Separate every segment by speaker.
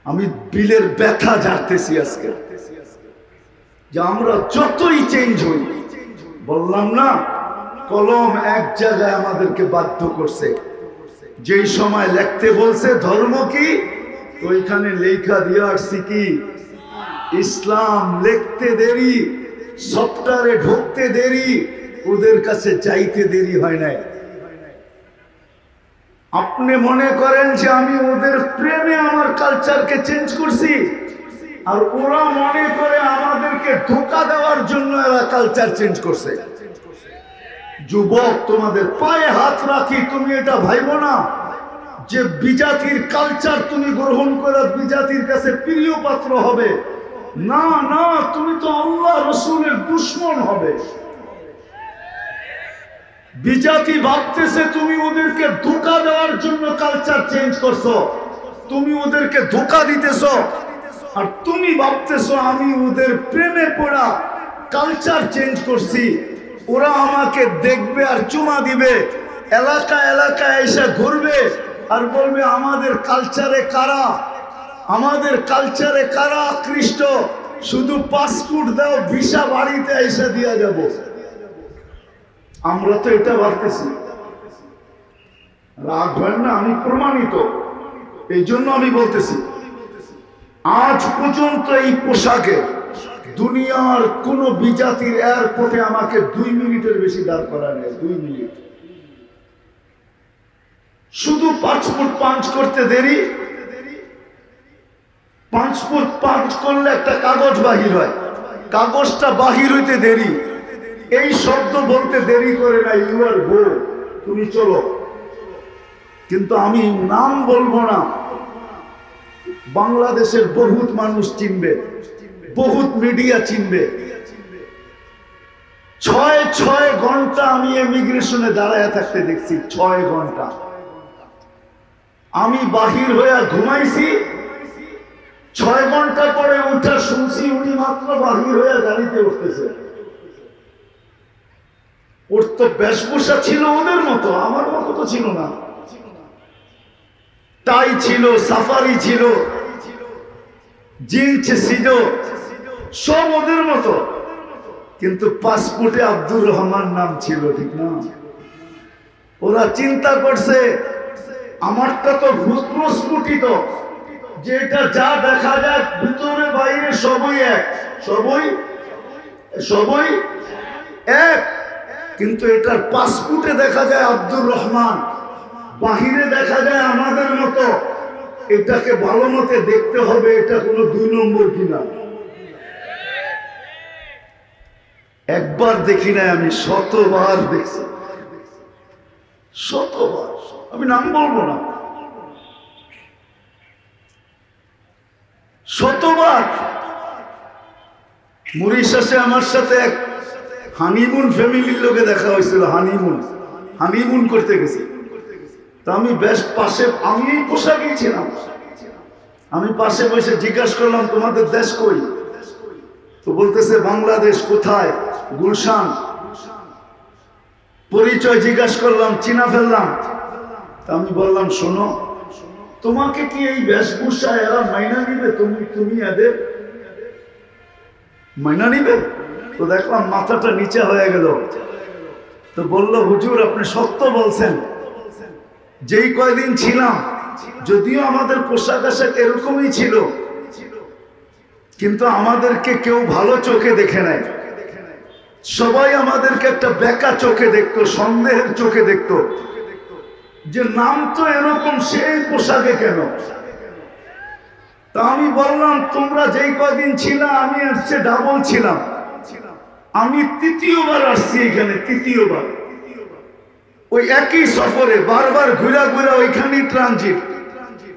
Speaker 1: আমি দিলের ব্যথা জানতেছি আজকে যে আমরা যতই চেঞ্জ হই, বললাম না কলম এক জায়গায় আমাদেরকে বাধ্য করছে। যেই সময় লিখতে বলছে ধর্ম কি, তো ওইখানে লেখা দিয়ে আসছি কি ইসলাম। লিখতে দেরি, সফটওয়্যারে ঢুকতে দেরি, ওদের কাছে চাইতে দেরি হয় নাই। আপনি মনে করেন যে আমি ওদের প্রেমে আমার কালচারকে চেঞ্জ করছি, আর ওরা মনে করে আমাদেরকে ধোঁকা দেওয়ার জন্য এরা কালচার চেঞ্জ করছে। যুবক, তোমাদের পায়ে হাত রাখি, তুমি এটা ভাইবো না যে বিজাতির কালচার তুমি গ্রহণ করে বিজাতির কাছে প্রিয় পাত্র হবে। না না, তুমি তো আল্লাহ রসুলের দুশমন হবে। বিজাতি ভাবতেছে তুমি ওদেরকে ধোঁকা দেওয়ার জন্য কালচার চেঞ্জ করছো, তুমি ওদেরকে ধোঁকা দিতেছো। আর তুমি ভাবতেছো আমি ওদের প্রেমে পড়া কালচার চেঞ্জ করছি, ওরা আমাকে দেখবে আর চুমা দিবে, এলাকা এলাকায় এসে ঘুরবে আর বলবে আমাদের কালচারে কারা, আমাদের কালচারে কারা আকৃষ্ট, শুধু পাসপোর্ট দাও, ভিসা বাড়িতে এসে দিয়া যাব। আমরা তো এটা ভাবতেছি। রাগ হয় না, আমি প্রমাণিত, এই জন্য আমি বলতেছি আজ পর্যন্ত এই পোশাকে দুনিয়ার কোন বিজাতির এয়ারপোর্টে আমাকে 2 মিনিটের বেশি দাঁড় করা নেই। 2 মিনিট, শুধু পাসপোর্ট পাঞ্চ করতে দেরি। পাসপোর্ট পাঞ্চ করলে একটা কাগজ বাহির হয়, কাগজটা বাহির হইতে দেরি। এই শব্দ বলতে দেরি করে না, ইউ আর গো, তুমি চলো। কিন্তু আমি নাম বলবো না, বাংলাদেশের বহুত মানুষ চিনবে, বহুত মিডিয়া চিনবে। 6 ঘন্টা আমি ইমিগ্রেশনে দাঁড়ায় থাকতে দেখছি, 6 ঘন্টা। আমি বাহির হয়ে ঘুমাইছি, 6 ঘন্টা পরে উঠা শুনছি উনি মাত্র বাহির হয়ে গাড়িতে উঠতেছে। ওর তো বেশভূষা ছিল ওদের মতো, আমার মতো তো ছিল না। টাই ছিল, সাফারি ছিল, জিন্স ছিল, সব ওদের মতো। কিন্তু পাসপোর্টে আব্দুর রহমান নাম ছিল, ঠিক না? ওরা চিন্তা করছে আমারটা তো প্রস্ফুটিত, যে এটা যা দেখা যায় ভিতরে বাইরে সবই এক, সবই এক। কিন্তু এটার পাসপোর্টে দেখা যায় আব্দুর রহমান, বাহিরে দেখা যায় আমাদের মতো। এটাকে ভালো মতে দেখতে হবে এটা কোনো 2 নম্বর কিনা। একবার দেখি নাই, আমি শতবার দেখছি, শতবার। আমি নাম বলবো না, শতবার। মরিশাসে আমার সাথে এক হানিমুন ফ্যামিলির লোকে দেখা হয়েছিল, হানিমুন করতে গেছি। তা আমি বেশ পাশে, আমি এই পোশাকেই ছিলাম, আমি পাশে বসে জিজ্ঞাসা করলাম তোমাদের দেশ কই? তো বলতেছে বাংলাদেশ। কোথায়? গুলশান। পরিচয় জিজ্ঞাসা করলাম, চিনা ফেললাম। তা আমি বললাম শোনো, তোমাকে কি এই বেশভূষা এরা মাইনা নিবে? তুমি এদের মাইনা নিবে? তো দেখলাম মাথাটা নিচে হয়ে গেল। তো বলল হুজুর আপনি সত্য বলছেন, যেই কয়দিন ছিলাম, যদিও আমাদের পোশাক আশাক এরকমই ছিল, কিন্তু আমাদেরকে কেউ ভালো চোখে দেখে নাই। সবাই আমাদেরকে একটা বেকা চোখে দেখতো, সন্দেহের চোখে দেখতো, যে নাম তো এরকম, সেই পোশাকে কেন? তা আমি বললাম তোমরা যেই কয়দিন ছিলা, আমি আসছে ডাবল ছিলাম। আমি 3য়বার আসছি এখানে, 3য়বার। ওই একই সফরে বারবার ঘুরা ওইখানেই ট্রানজিট।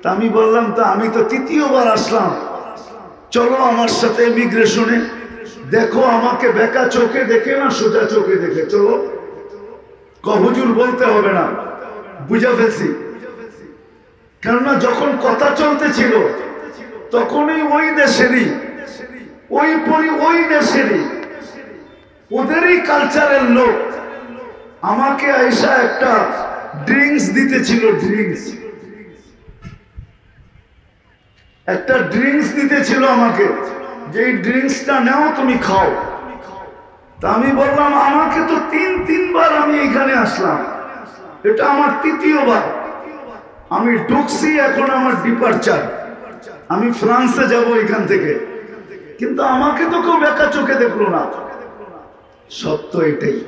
Speaker 1: তা আমি বললাম তা আমি তো 3য়বার আসলাম, চলো আমার সাথে ইমিগ্রেশনে, দেখো আমাকে বেকা চোখে দেখে না সোজা চোখে দেখে, চলো। হুজুর বলতে হবে না, বুঝা ফেলছি। কেননা যখন কথা চলতেছিল তখনই ওই দেশেরই, ওই দেশেরই, ওদেরই কালচারের লোক আমাকে আইসা একটা ড্রিঙ্কস দিতেছিল, ড্রিঙ্কস। একটা ড্রিঙ্কস দিতেছিল আমাকে, যে এই ড্রিঙ্কসটা নাও তুমি খাও। তা আমি বললাম আমাকে তো তিনবার আমি এখানে আসলাম, এটা আমার তৃতীয়বার। আমি ঢুকছি, এখন আমার ডিপার্চার, আমি ফ্রান্সে যাব এখান থেকে, কিন্তু আমাকে তো কেউ বেকা চোখে দেখলো না। সত্য এটাই।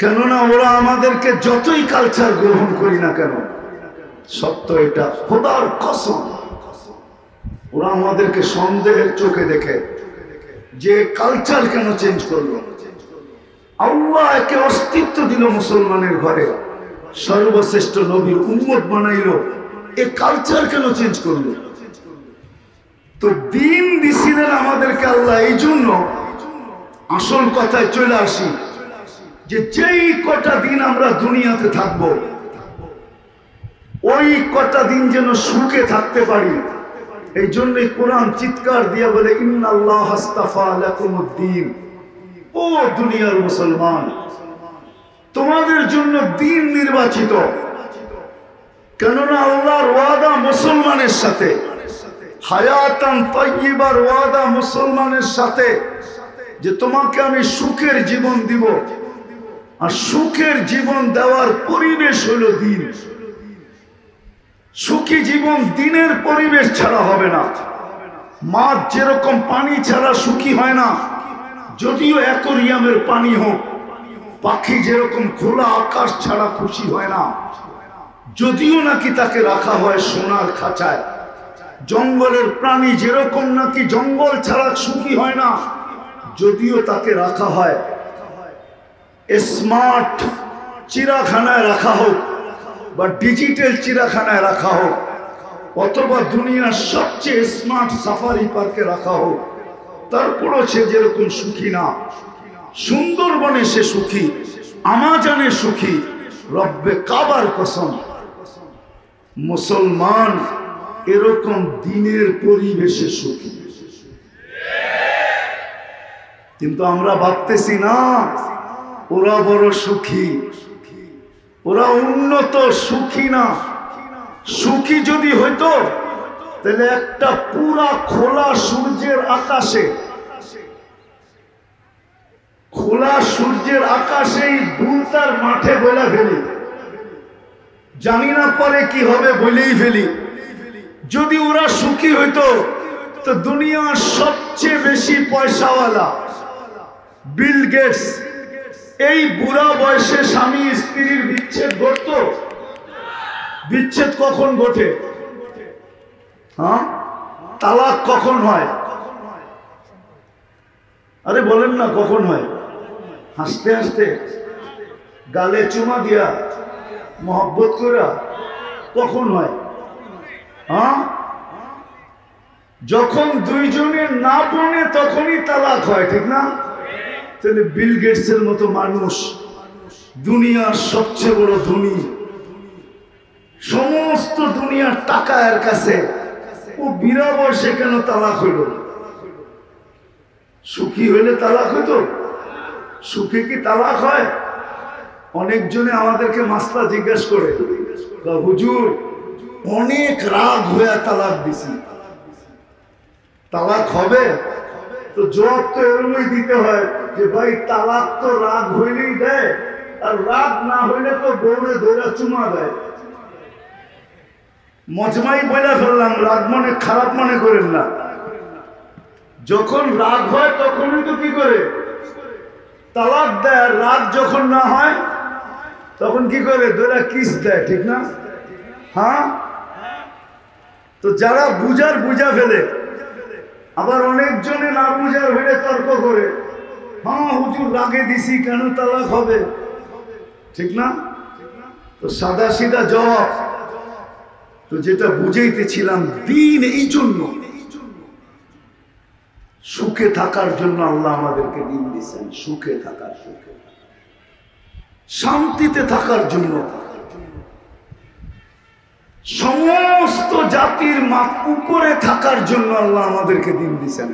Speaker 1: কেননা ওরা আমাদেরকে যতই কালচার গ্রহণ করি না কেন, সত্য এটা, খোদার কসম, ওরা আমাদেরকে সন্দেহের চোখে দেখে যে কালচার কেন চেঞ্জ করলো। আল্লাহ একে অস্তিত্ব দিল মুসলমানের ঘরে, সর্বশ্রেষ্ঠ নবীর উম্মত বানাইলো, এ কালচার কেন চেঞ্জ করলো? তো দিন দিছিলেন আমাদেরকে আল্লাহ এই জন্য। আসল কথায় চলে আসি, যে যেই কটা দিন আমরা দুনিয়াতে থাকব, ওই কটা দিন যেন সুখে থাকতে পারি। এই জন্যই কোরআন চিৎকার দিয়ে বলে ইন্নাল্লাহ আস্তাফা লাকুমুদ্দিন, ও দুনিয়ার মুসলমান, তোমাদের জন্য দিন নির্বাচিত। কেননা আল্লাহর ওয়াদা মুসলমানের সাথে, হায়াতান তাইয়্যিবার ওয়াদা মুসলমানের সাথে, যে তোমাকে আমি সুখের জীবন দিব। আর সুখের জীবন দেওয়ার পরিবেশ হলো দিন। সুখী জীবন দিনের পরিবেশ ছাড়া হবে না। মাছ যেরকম পানি ছাড়া সুখী হয় না, যদিও অ্যাকোরিয়ামের পানি হোক। পাখি যেরকম খোলা আকাশ ছাড়া খুশি হয় না, যদিও নাকি তাকে রাখা হয় সোনার খাঁচায়। জঙ্গলের প্রাণী যেরকম নাকি জঙ্গল ছাড়া সুখী হয় না, যদিও তাকে রাখা হয় স্মার্ট চিড়াখানায় রাখা হোক, বা ডিজিটাল চিড়াখানায় রাখা হোক, অথবা দুনিয়ার সবচেয়ে স্মার্ট সাফারি পার্কে রাখা হোক, তারপরও সে যেরকম সুখী না। সুন্দরবনে সে সুখী, আমাজানে সুখী, রব্বে কাবার কসম। মুসলমান এরকম দিনের পরিবেশে সুখী। কিন্তু আমরা ভাবতেছি না ওরা বড় সুখী, ওরা উন্নত, সুখী না। সুখী যদি হইতো তাহলে একটা পুরা খোলা সূর্যের আকাশে, খোলা সূর্যের আকাশেই দুলতার মাঠে বলে ফেলি, জানি না পরে কি হবে, বলেই ফেলি। যদি ওরা সুখী হইতো তো দুনিয়ার সবচেয়ে বেশি পয়সাওয়ালা বিল গেটস এই বুড়া বয়সে স্বামী স্ত্রীর বিচ্ছেদ ঘটত? বিচ্ছেদ কখন ঘটে? হ্যাঁ, তালাক কখন হয়? আরে বলেন না কখন হয়? হাসতে হাসতে, গালে চুমা দিয়া, মহব্বত করা, কখন হয়? হ্যাঁ, যখন দুইজনের না বনে তখনই তালাক হয়, ঠিক না? তাহলে বিল গেটসের মতো মানুষ, দুনিয়ার সবচেয়ে বড় ধনী, সমস্ত দুনিয়ার টাকা এর কাছে, ও বিরা বয়সে কেন তালাক হইল? সুখী হইলে তালাক হইতো? সুখী কি তালাক হয়? অনেকজনে আমাদেরকে মাসলা জিজ্ঞাসা করে, হুজুর অনেক রাগ হয়ে তালাক দিছি, তালাক হবে? তো জবাব তো এরকমই দিতে হয় যে ভাই তালাক তো রাগ হইলেই দেয়, আর রাগ না হইলে তো বউরে ধরে চুমা দেয়। মজমাই বলে ফেললাম, রাগ মনে খারাপ মনে করেন না। যখন রাগ হয় তখনই তো কি করে তালাক দেয়, আর রাগ যখন না হয় তখন কি করে ধরে কিস দেয়, ঠিক না? হ্যাঁ, তো যারা বুঝার বুঝা ফেলে, আবার অনেকজনে না বুঝার হইলে তর্ক করে, হ্যাঁ হুজুর রাগে দিছি কেন তালাক হবে, ঠিক না? তো সাদা সিধা জবাব, তো যেটা বুঝাইতেছিলাম, দিন এই জন্য সুখে থাকার জন্য আল্লাহ আমাদেরকে দিন দিয়েছেন, সুখে থাকার, সুখে শান্তিতে থাকার জন্য। সমস্ত জাতির উপরে থাকার জন্য আল্লাহ আমাদেরকে দিন দিয়েছেন।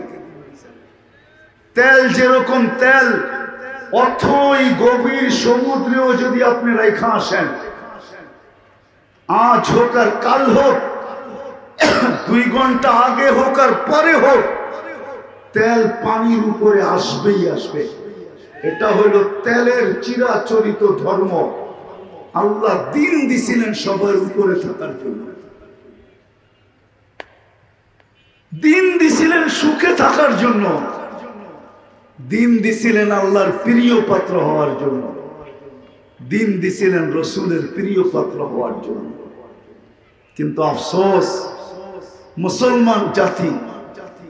Speaker 1: তেল যেরকম তেল অথই গভীর সমুদ্রেও যদি আপনি রেখা আসেন, আজ হোক আর কাল হোক, 2 ঘন্টা আগে হোক আর পরে হোক, তেল পানির উপরে আসবেই আসবে। এটা হলো তেলের চিরাচরিত ধর্ম। আল্লাহ দিন দিছিলেন সবার উপরে থাকার জন্য, দিন দিছিলেন সুখে থাকার জন্য, দিন দিছিলেন আল্লাহর প্রিয় পাত্র হওয়ার জন্য, দিন দিছিলেন রসুলের প্রিয় পাত্র হওয়ার জন্য। কিন্তু আফসোস, মুসলমান জাতি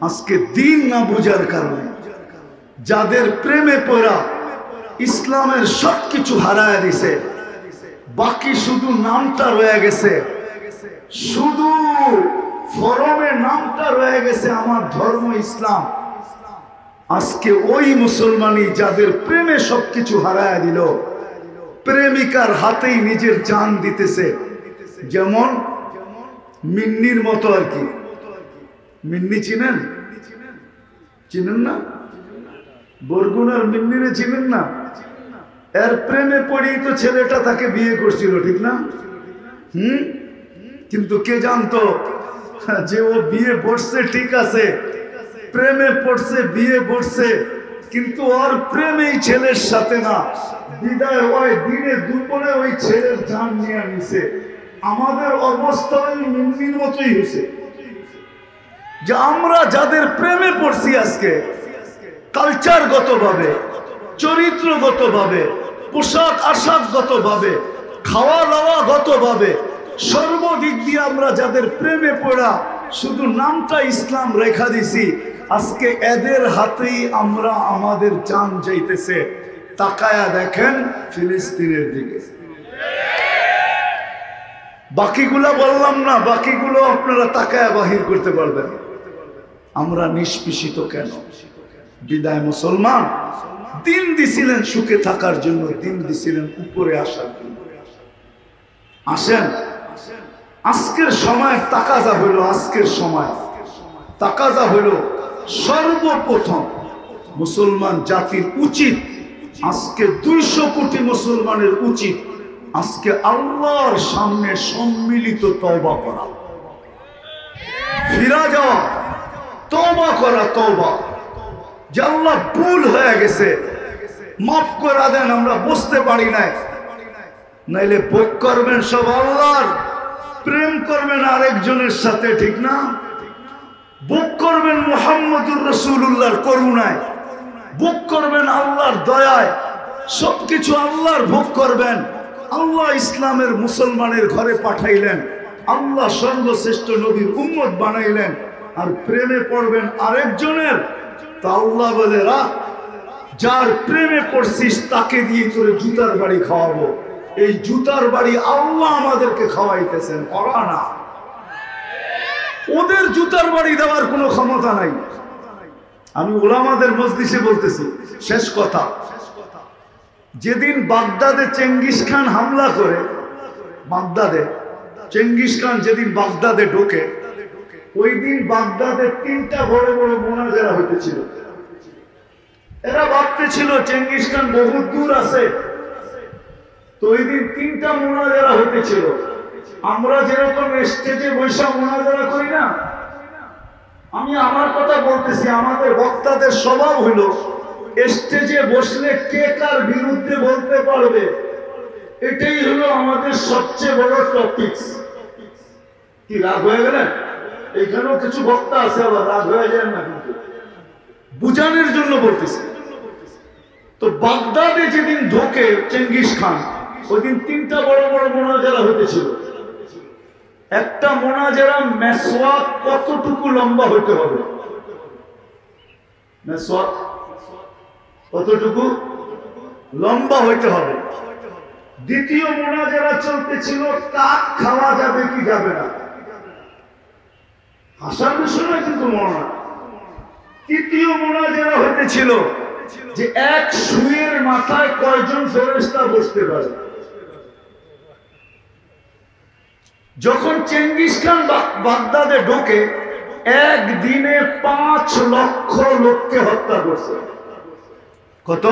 Speaker 1: আজকে দিন না বুঝার কারণে, যাদের প্রেমে পড়া ইসলামের সবকিছু হারায় দিছে, বাকি শুধু নামটা রয়ে গেছে, শুধু ফরমে নামটা রয়ে গেছে আমার ধর্ম ইসলাম। আজকে ওই মুসলমানই যাদের প্রেমে সবকিছু হারায় দিল, প্রেমিকার হাতেই নিজের জান দিতেছে। যেমন মিন্নির মতো আর কি। মিন্নি চিনেন? চিনেন না? বরগুনার মিন্নিরে চিনেন না? এর প্রেমে পড়েই তো ছেলেটা তাকে বিয়ে করছিল, ঠিক না? কিন্তু কে জানতো যে ও বিয়ে পড়ছে, ঠিক আছে, প্রেমে পড়ছে, বিয়ে পড়ছে, কিন্তু ওর প্রেমেই ছেলের সাথে না, বিদায় হয় দিনে দুপুরে ওই ছেলের জান নিয়ে নিছে। আমাদের অবস্থা ওই মিন্নির মতোই হয়েছে, যে আমরা যাদের প্রেমে পড়ছি আজকে কালচারগত ভাবে, চরিত্রগত ভাবে, পোশাক আশাকগত ভাবে, খাওয়া দাওয়া গত ভাবে, সর্বদিক দিয়ে আমরা যাদের প্রেমে পড়া শুধু নামটা ইসলাম রেখা দিছি, আজকে এদের হাতেই আমরা আমাদের জান যাইতেছে। তাকায়া দেখেন ফিলিস্তিনের দিকে। বাকিগুলা বললাম না, বাকিগুলো আপনারা তাকায়া বাহির করতে পারবেন। আমরা নিষ্পেষিত কেন? বিদায় মুসলমান দিন দিছিলেন সুখে থাকার জন্য, দিন দিছিলেন উপরে আসার জন্য। আসেন আজকের সময় তাকাজা হইল, আজকের সময় তাকাজা হইল সর্বপ্রথম মুসলমান জাতির উচিত, আজকে 200 কোটি মুসলমানের উচিত আজকে আল্লাহর সামনে সম্মিলিত তওবা করা, ফিরা যাওয়া, তওবা করা, তওবা যে আল্লাহ ভুল হয়ে গেছে, মাফ করে দেন, আমরা বুঝতে পারি নাই। নাইলে ভোগ করবেন সব আল্লাহর, প্রেম করবেন আরেকজনের সাথে, ঠিক না? ভোগ করবেন মুহাম্মদুর রাসূলুল্লাহর করুণায়, ভোগ করবেন আল্লাহর দয়ায়, সবকিছু আল্লাহর ভোগ করবেন। আল্লাহ ইসলামের মুসলমানের ঘরে পাঠাইলেন, আল্লাহ সর্বশ্রেষ্ঠ নবীর উম্মত বানাইলেন, আর প্রেমে পড়বেন আরেকজনের। তা আল্লাহ বলে, রাখ, যার প্রেমে পড়ছিস তাকে দিয়ে তোরে জুতার বাড়ি খাওয়াবো। এই জুতার বাড়ি আল্লাহ আমাদেরকে খাওয়াইতেছেন, ওরা না। ওদের জুতার বাড়ি দেওয়ার কোনো ক্ষমতা নাই। আমি উলামাদের মজলিসে বলতেছি, শেষ কথা, যেদিন বাগদাদে চেঙ্গিস খান হামলা করে, বাগদাদে চেঙ্গিস খান যেদিন বাগদাদে ঢোকে, ওই দিন বাগদাদে 3টা বড় বড় মোনাজারা হইতেছিল। এরা ভাবতেছিল চেঙ্গিস খান বহুত দূর আছে, তো ওই দিন 3টা মোনাজারা হইতেছিল। আমরা যেরকম স্টেজে বৈশা মোনাজারা করি না, আমি আমার কথা বলতেছি, আমাদের বক্তাদের স্বভাব হইল স্টেজে বসলে কে কার বিরুদ্ধে বলতে পারবে, এটাই হলো আমাদের সবচেয়ে বড় টপিক। কি রাগ হয়ে গেলেন? এইখানেও কিছু বক্তা আছে, আবার রাগ হয়ে যায় না, কিন্তু বুঝানোর জন্য বলতেছি। তো বাগদাদে যেদিন ঢোকে চেঙ্গিস খান, ওই দিন 3টা বড় বড় মোনাজারা হইতেছিল। একটা মোনাজারা মেসওয়াক কতটুকু লম্বা হইতে হবে? মেসওয়াক কতটুকু লম্বা হইতে হবে? দ্বিতীয় মোনাজারা চলতেছিল, কাক খাওয়া যাবে কি যাবে না। হাসার বিষয় নয় কিন্তু মনে। তৃতীয় মোনাজারা হইতেছিল যে এক সুয়ের মাথায় কয়জন ফেরেশতা বসতে পারে। যখন চেঙ্গিস খান বাগদাদে ঢোকে, একদিনে 5 লক্ষ লোককে হত্যা করছে। কত?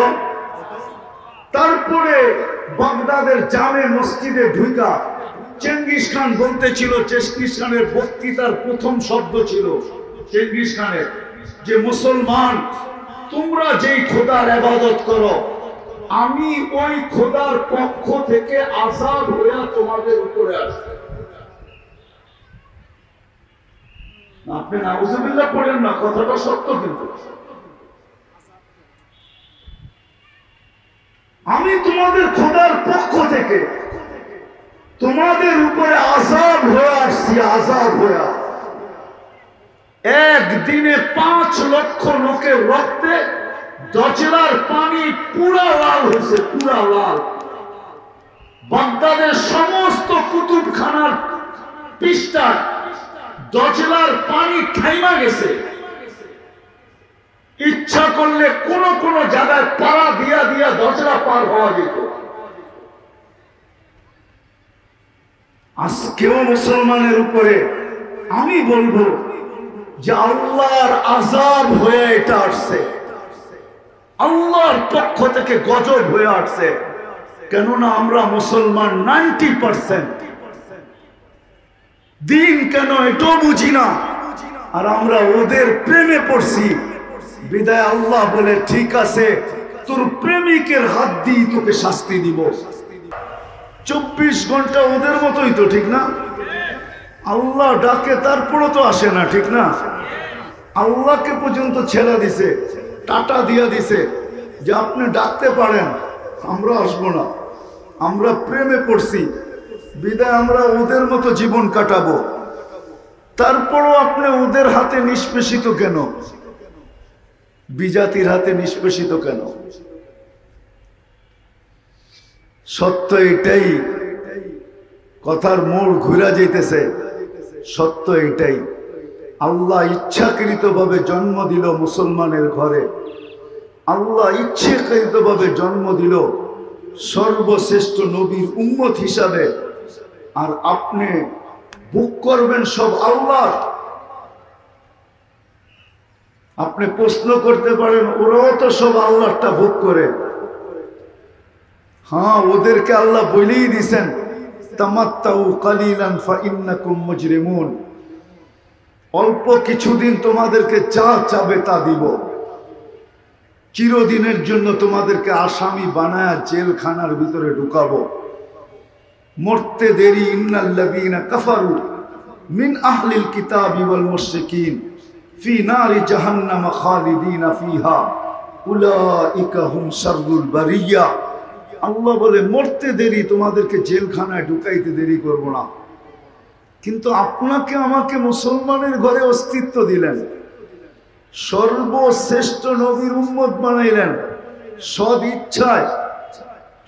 Speaker 1: তারপরে বাগদাদের জামে মসজিদে ঢুকা চেঙ্গিস খান বলতেছিল, চেঙ্গিস খানের বক্তৃতার প্রথম শব্দ ছিল চেঙ্গিস খানের যে মুসলমান তোমরা যেই খোদার ইবাদত করো আমি ওই খোদার পক্ষ থেকে আযাব হইয়া তোমাদের উপরে আসবে। আপনি নাউযুবিল্লাহ পড়েন না, কথাটা সত্য। কিন্তু আমি তোমাদের খোদার পক্ষ থেকে তোমাদের উপরে আযাব হয়ে আসছি, আযাব হয়ে। একদিনে 5 লক্ষ লোকের রক্তে দজলার পানি পুরা লাল হয়েছে, পুরা লাল। বাগদাদের সমস্ত কুতুবখানার পৃষ্ঠায় দজলার পানি থাইমা গেছে। ইচ্ছা করলে কোন কোন জায়গায় পাড়া দিয়া দিয়া দজলা পার হওয়া যেত। আজকেও মুসলমানের উপরে আমি বলবো যে আল্লাহর আযাব হয়ে এটা আসছে, আল্লাহর পক্ষ থেকে গজব হয়ে আসছে। কেননা আমরা মুসলমান 90%, দিন কেন এটাও বুঝি না, আর আমরা ওদের প্রেমে পড়ছি। বিদায় আল্লাহ বলে ঠিক আছে তোর প্রেমিকের হাত দিয়ে তোকে শাস্তি দিব। 24 ঘন্টা ওদের মতোই তো, ঠিক না? আল্লাহ ডাকে তারপরও তো আসে না, ঠিক না? আল্লাহকে পর্যন্ত ছেড়ে দিছে, টাটা দিয়া দিছে যে আপনি ডাকতে পারেন, আমরা আসবো না, আমরা প্রেমে পড়ছি। বিদায় আমরা ওদের মতো জীবন কাটাবো। তারপরও আপনি ওদের হাতে নিষ্পেষিত কেন? বিজাতির হাতে নিষ্পেষিত কেন? সত্য এটাই, কথার মোড় ঘুরা যাইতেছে। সত্য এটাই, আল্লাহ ইচ্ছাকৃতভাবে জন্ম দিল মুসলমানের ঘরে, আল্লাহ ইচ্ছাকৃতভাবে জন্ম দিল সর্বশ্রেষ্ঠ নবীর উম্মত হিসাবে। আর আপনি বুক করবেন সব আল্লাহ। আপনি প্রশ্ন করতে পারেন ওরাও তো সব আল্লাহটা বুক করে। হ্যাঁ, ওদেরকে আল্লাহ বলেই দিছেন তামাত্তাউ কালিলান ফাইন্নাকুম মুজরিমুন, অল্প কিছুদিন তোমাদেরকে যা চাবে তা দিব, চিরদিনের জন্য তোমাদেরকে আসামি বানায়া জেলখানার ভিতরে ঢুকাবো। মরতে দেরি ইন্নাল্লাযীনা কাফারু মিন আহলিল কিতাবি ওয়াল মুশরিকিন ফি নারি জাহান্নাম খালিদিনা ফিহা উলাইকা হুম শাররুল বারিয়া। আল্লাহ বলে মরতে দেরি, তোমাদেরকে জেলখানায় ঢুকাইতে দেরি করব না। কিন্তু আপনাকে আমাকে মুসলমানের ঘরে অস্তিত্ব দিলেন, সর্বশ্রেষ্ঠ নবীর উম্মত বানাইলেন, সদ ইচ্ছায়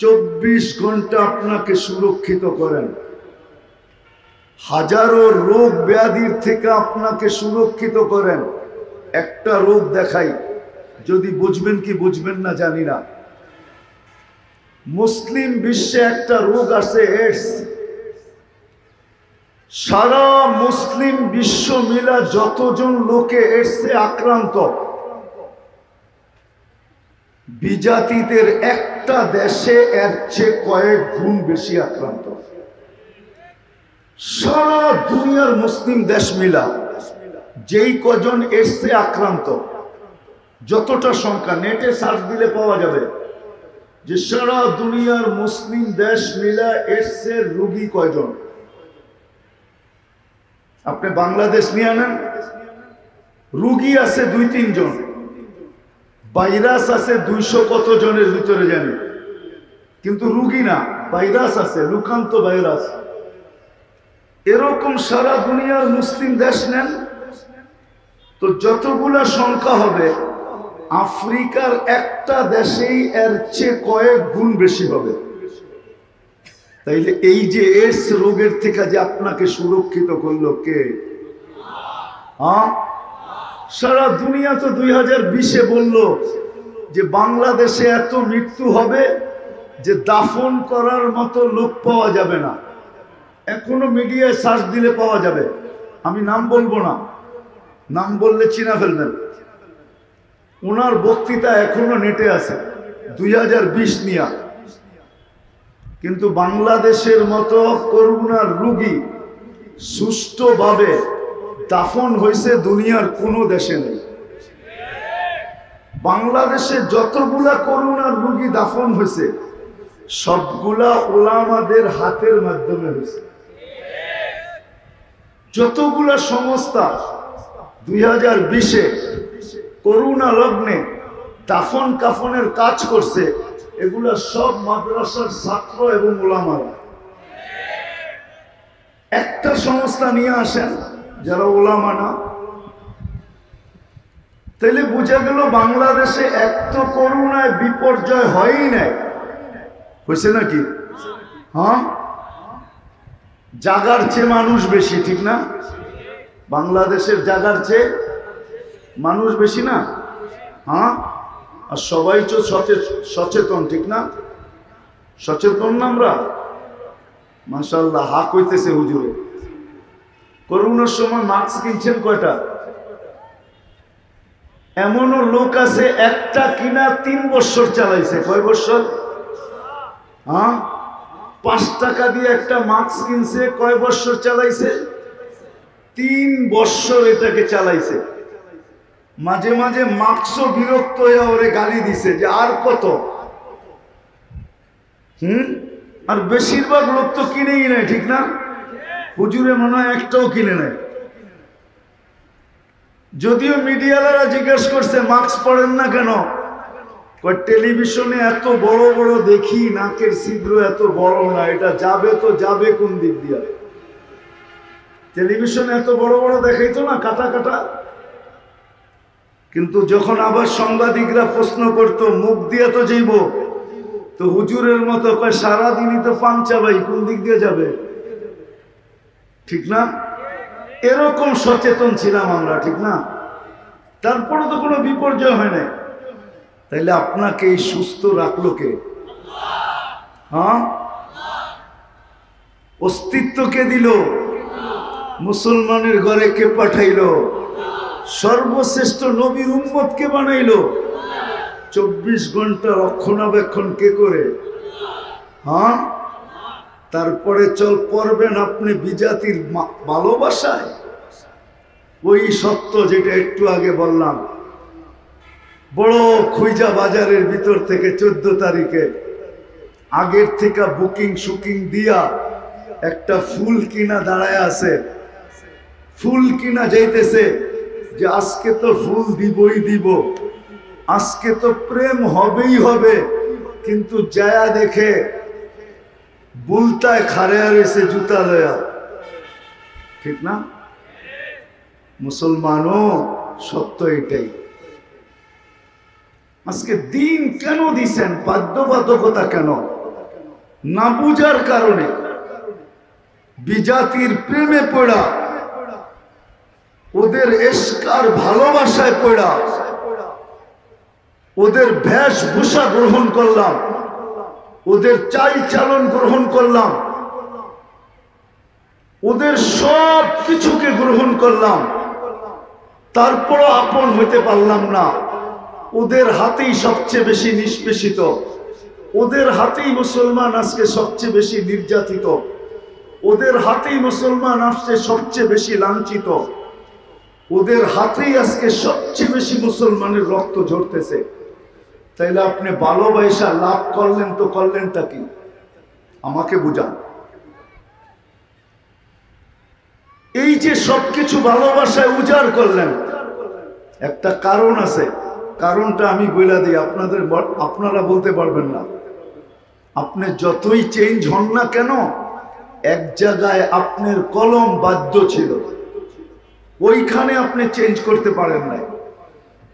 Speaker 1: 24 ঘন্টা আপনাকে সুরক্ষিত করেন, হাজারো রোগ ব্যাধির থেকে আপনাকে সুরক্ষিত করেন। একটা রোগ দেখাই, যদি বুঝবেন কি বুঝবেন না জানি না। মুসলিম বিশ্বে একটা রোগ আছে, এইডস। সারা মুসলিম বিশ্ব মিলা যতজন লোকে এইডসে আক্রান্ত, বিজাতিদের একটা দেশে এর চেয়ে কয়েক গুণ বেশি আক্রান্ত। সারা দুনিয়ার মুসলিম দেশ মিলা যেই কজন এইডসে আক্রান্ত, যতটা সংখ্যা নেটে সার্চ দিলে পাওয়া যাবে যে সারা দুনিয়ার মুসলিম দেশ মিলা এইডসের রোগী কয়জন। আপনি বাংলাদেশ নিয়ে আনেন, রোগী আছে 2-3 জন, ভাইরাস আছে 200 কত জনের ভিতরে জানি, কিন্তু রোগী না, ভাইরাস আছে, লুকান্ত ভাইরাস। এরকম সারা দুনিয়ার মুসলিম দেশ নেন তো যতগুলা সংখ্যা হবে, আফ্রিকার একটা দেশেই এর চেয়ে কয়েক গুণ বেশি হবে। তাইলে এই যে এইডস রোগের থেকে যে আপনাকে সুরক্ষিত করলো কে? হ্যাঁ, সারা দুনিয়া তো 2020-এ বলল যে বাংলাদেশে এত মৃত্যু হবে যে দাফন করার মতো লোক পাওয়া যাবে না। এখনো মিডিয়ায় সার্চ দিলে পাওয়া যাবে, আমি নাম বলবো না, নাম বললে চিনা ফেলবেন। ওনার বক্তৃতা এখনো নেটে আছে, 2020 নিয়া। কিন্তু বাংলাদেশের মতো করোনার রোগী সুষ্ঠুভাবে দাফন হয়েছে দুনিয়ার কোনো দেশে নেই। বাংলাদেশে যতগুলা করোনার রোগী দাফন হয়েছে সবগুলা ওলামাদের হাতের মাধ্যমে হয়েছে। যতগুলা সংস্থা 2020-এ করোনা লগ্নে দাফন কাফনের কাজ করছে এগুলা সব মাদ্রাসার ছাত্র এবং ওলামারা। একটা সংস্থা নিয়ে আসেন যারা ওলামা না, তাহলে বোঝা গেল বাংলাদেশে এত করোনায় বিপর্যয় হয়ই নাই। হয়েছে নাকি? হ্যাঁ, জাগার চেয়ে মানুষ বেশি, ঠিক না? বাংলাদেশের জাগার চেয়ে মানুষ বেশি না? হ্যাঁ, আর সবাই তো সচেতন, ঠিক না? সচেতন না আমরা? মাশাআল্লাহ, হাক হইতেছে হুজুরে। করোনার সময় মাস্ক কিনছেন কয়টা? এমনও লোক আছে একটা কিনা 3 বছর চালাইছে। কয় বছর? হ্যাঁ, 5 টাকা দিয়ে একটা মাস্ক কিনছে, কয় বছর চালাইছে? 3 বছর এটাকে চালাইছে। মাঝে মাঝে মাস্কও বিরক্ত হয়ে ওরে গালি দিছে যে আর কত। আর বেশিরভাগ লোক তো কিনেই নেয়, ঠিক না? হুজুরে মনে হয় একটাও কিনে নেয়। যদিও মিডিয়ালারা জিজ্ঞেস করছে মাস্ক পরেন না কেন, টেলিভিশনে এত বড় বড় দেখি, নাকের ছিদ্র এত বড় না, এটা যাবে তো যাবে কোন দিক দিয়ে? টেলিভিশনে এত বড় বড় দেখাইতো না, কাটা কাটা। কিন্তু যখন আবার সাংবাদিকরা প্রশ্ন করতো মুখ দিয়ে তো যাইব, তো হুজুরের মতো কয় সারাদিনই তো পান চাবাই, কোন দিক দিয়ে যাবে? ঠিক না? এরকম সচেতন ছিলাম আমরা, ঠিক না? তারপরে তো কোনো বিপর্যয় হয় না। তাইলে আপনাকে এই সুস্থ রাখলো কে? হ্যাঁ, অস্তিত্ব কে দিল? মুসলমানের ঘরে কে পাঠাইলো? সর্বশ্রেষ্ঠ নবীর উম্মত কে বানাইলো? 24 ঘন্টা রক্ষণাবেক্ষণ কে করে? হ্যাঁ, তারপরে চল পড়বেন আপনি বিজাতির ভালোবাসায়। ওই সত্য যেটা একটু আগে বললাম, বড় খুইজা বাজারের ভিতর থেকে 14 তারিখে আগের থেকে বুকিং শুকিং দিয়া একটা ফুল কিনা দাঁড়ায় আছে। ফুল কিনা যাইতেছে যে আজকে তো ফুল দিবই দিব, আজকে তো প্রেম হবেই হবে। কিন্তু যায়া দেখে বুলতায় খাড়া রয়েছে জুতা লয়া, ঠিক না? মুসলমানও সত্য এটাই। আজকে দিন কেন দিছেন? বাধ্যবাধকতা কেন? না বুঝার কারণে, বিজাতির প্রেমে পড়া, ওদের এশকার ভালোবাসায় পড়া, ওদের বেশভূষা গ্রহণ করলাম, ওদের চাল চালন গ্রহণ করলাম, ওদের সব কিছুকে গ্রহণ করলাম, তারপরও আপন হইতে পারলাম না। ওদের হাতেই সবচেয়ে বেশি নিষ্পেষিত, ওদের হাতেই মুসলমান আজকে সবচেয়ে বেশি নির্যাতিত, ওদের হাতেই মুসলমান আজকে সবচেয়ে বেশি লাঞ্ছিত, ওদের হাতেই আজকে সবচেয়ে বেশি মুসলমানের রক্ত ঝরতেছে। তাইলে আপনি ভালোবাসা লাভ করলেন তো করলেনটা কি? আমাকে বুঝান। এই যে সবকিছু ভালোবাসায় উজাড় করলেন, একটা কারণ আছে। কারণটা আমি বলে দিই, আপনারা বলতে পারবেন না। আপনি যতই চেঞ্জ হন না কেন, এক জায়গায় আপনার কলম বাধ্য ছিল, ওইখানে আপনি চেঞ্জ করতে পারেন না।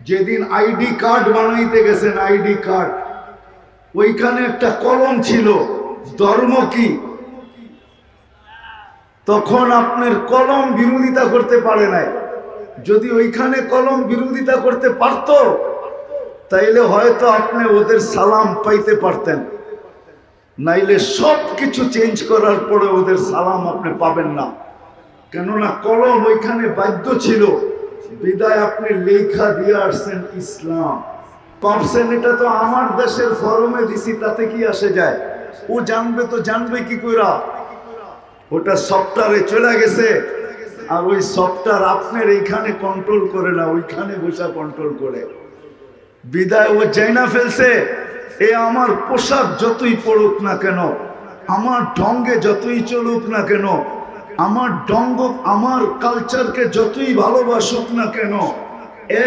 Speaker 1: যেদিন আইডি কার্ড বানাইতে গেছেন, আইডি কার্ড, ওইখানে একটা কলম ছিল ধর্ম কি, তখন আপনার কলম বিরোধিতা করতে পারে নাই। যদি ওইখানে কলম বিরোধিতা করতে পারত, তাইলে হয়তো আপনি ওদের সালাম পাইতে পারতেন। নাইলে সব কিছু চেঞ্জ করার পরে ওদের সালাম আপনি পাবেন না। কেননা কলম ওইখানে বাধ্য ছিল, বিদায় আপনি লেখা দিয়ে আসছেন ইসলাম। পারছেন, এটা তো আমার দেশের ফরমে দিছি, তাতে কি আসে যায়? ও জানবে তো জানবে কি কইরা? ওটা সফটওয়্যারে চলে গেছে, আর ওই সফটওয়্যার আপনার এইখানে কন্ট্রোল করে না, ওইখানে বসে কন্ট্রোল করে। বিদায় ও জানা ফেলছে, এ আমার পোশাক যতই পড়ুক না কেন, আমার ঢঙ্গে যতই চলুক না কেন, আমার ঢঙ্গ আমার কালচারকে যতই ভালোবাসুক না কেন,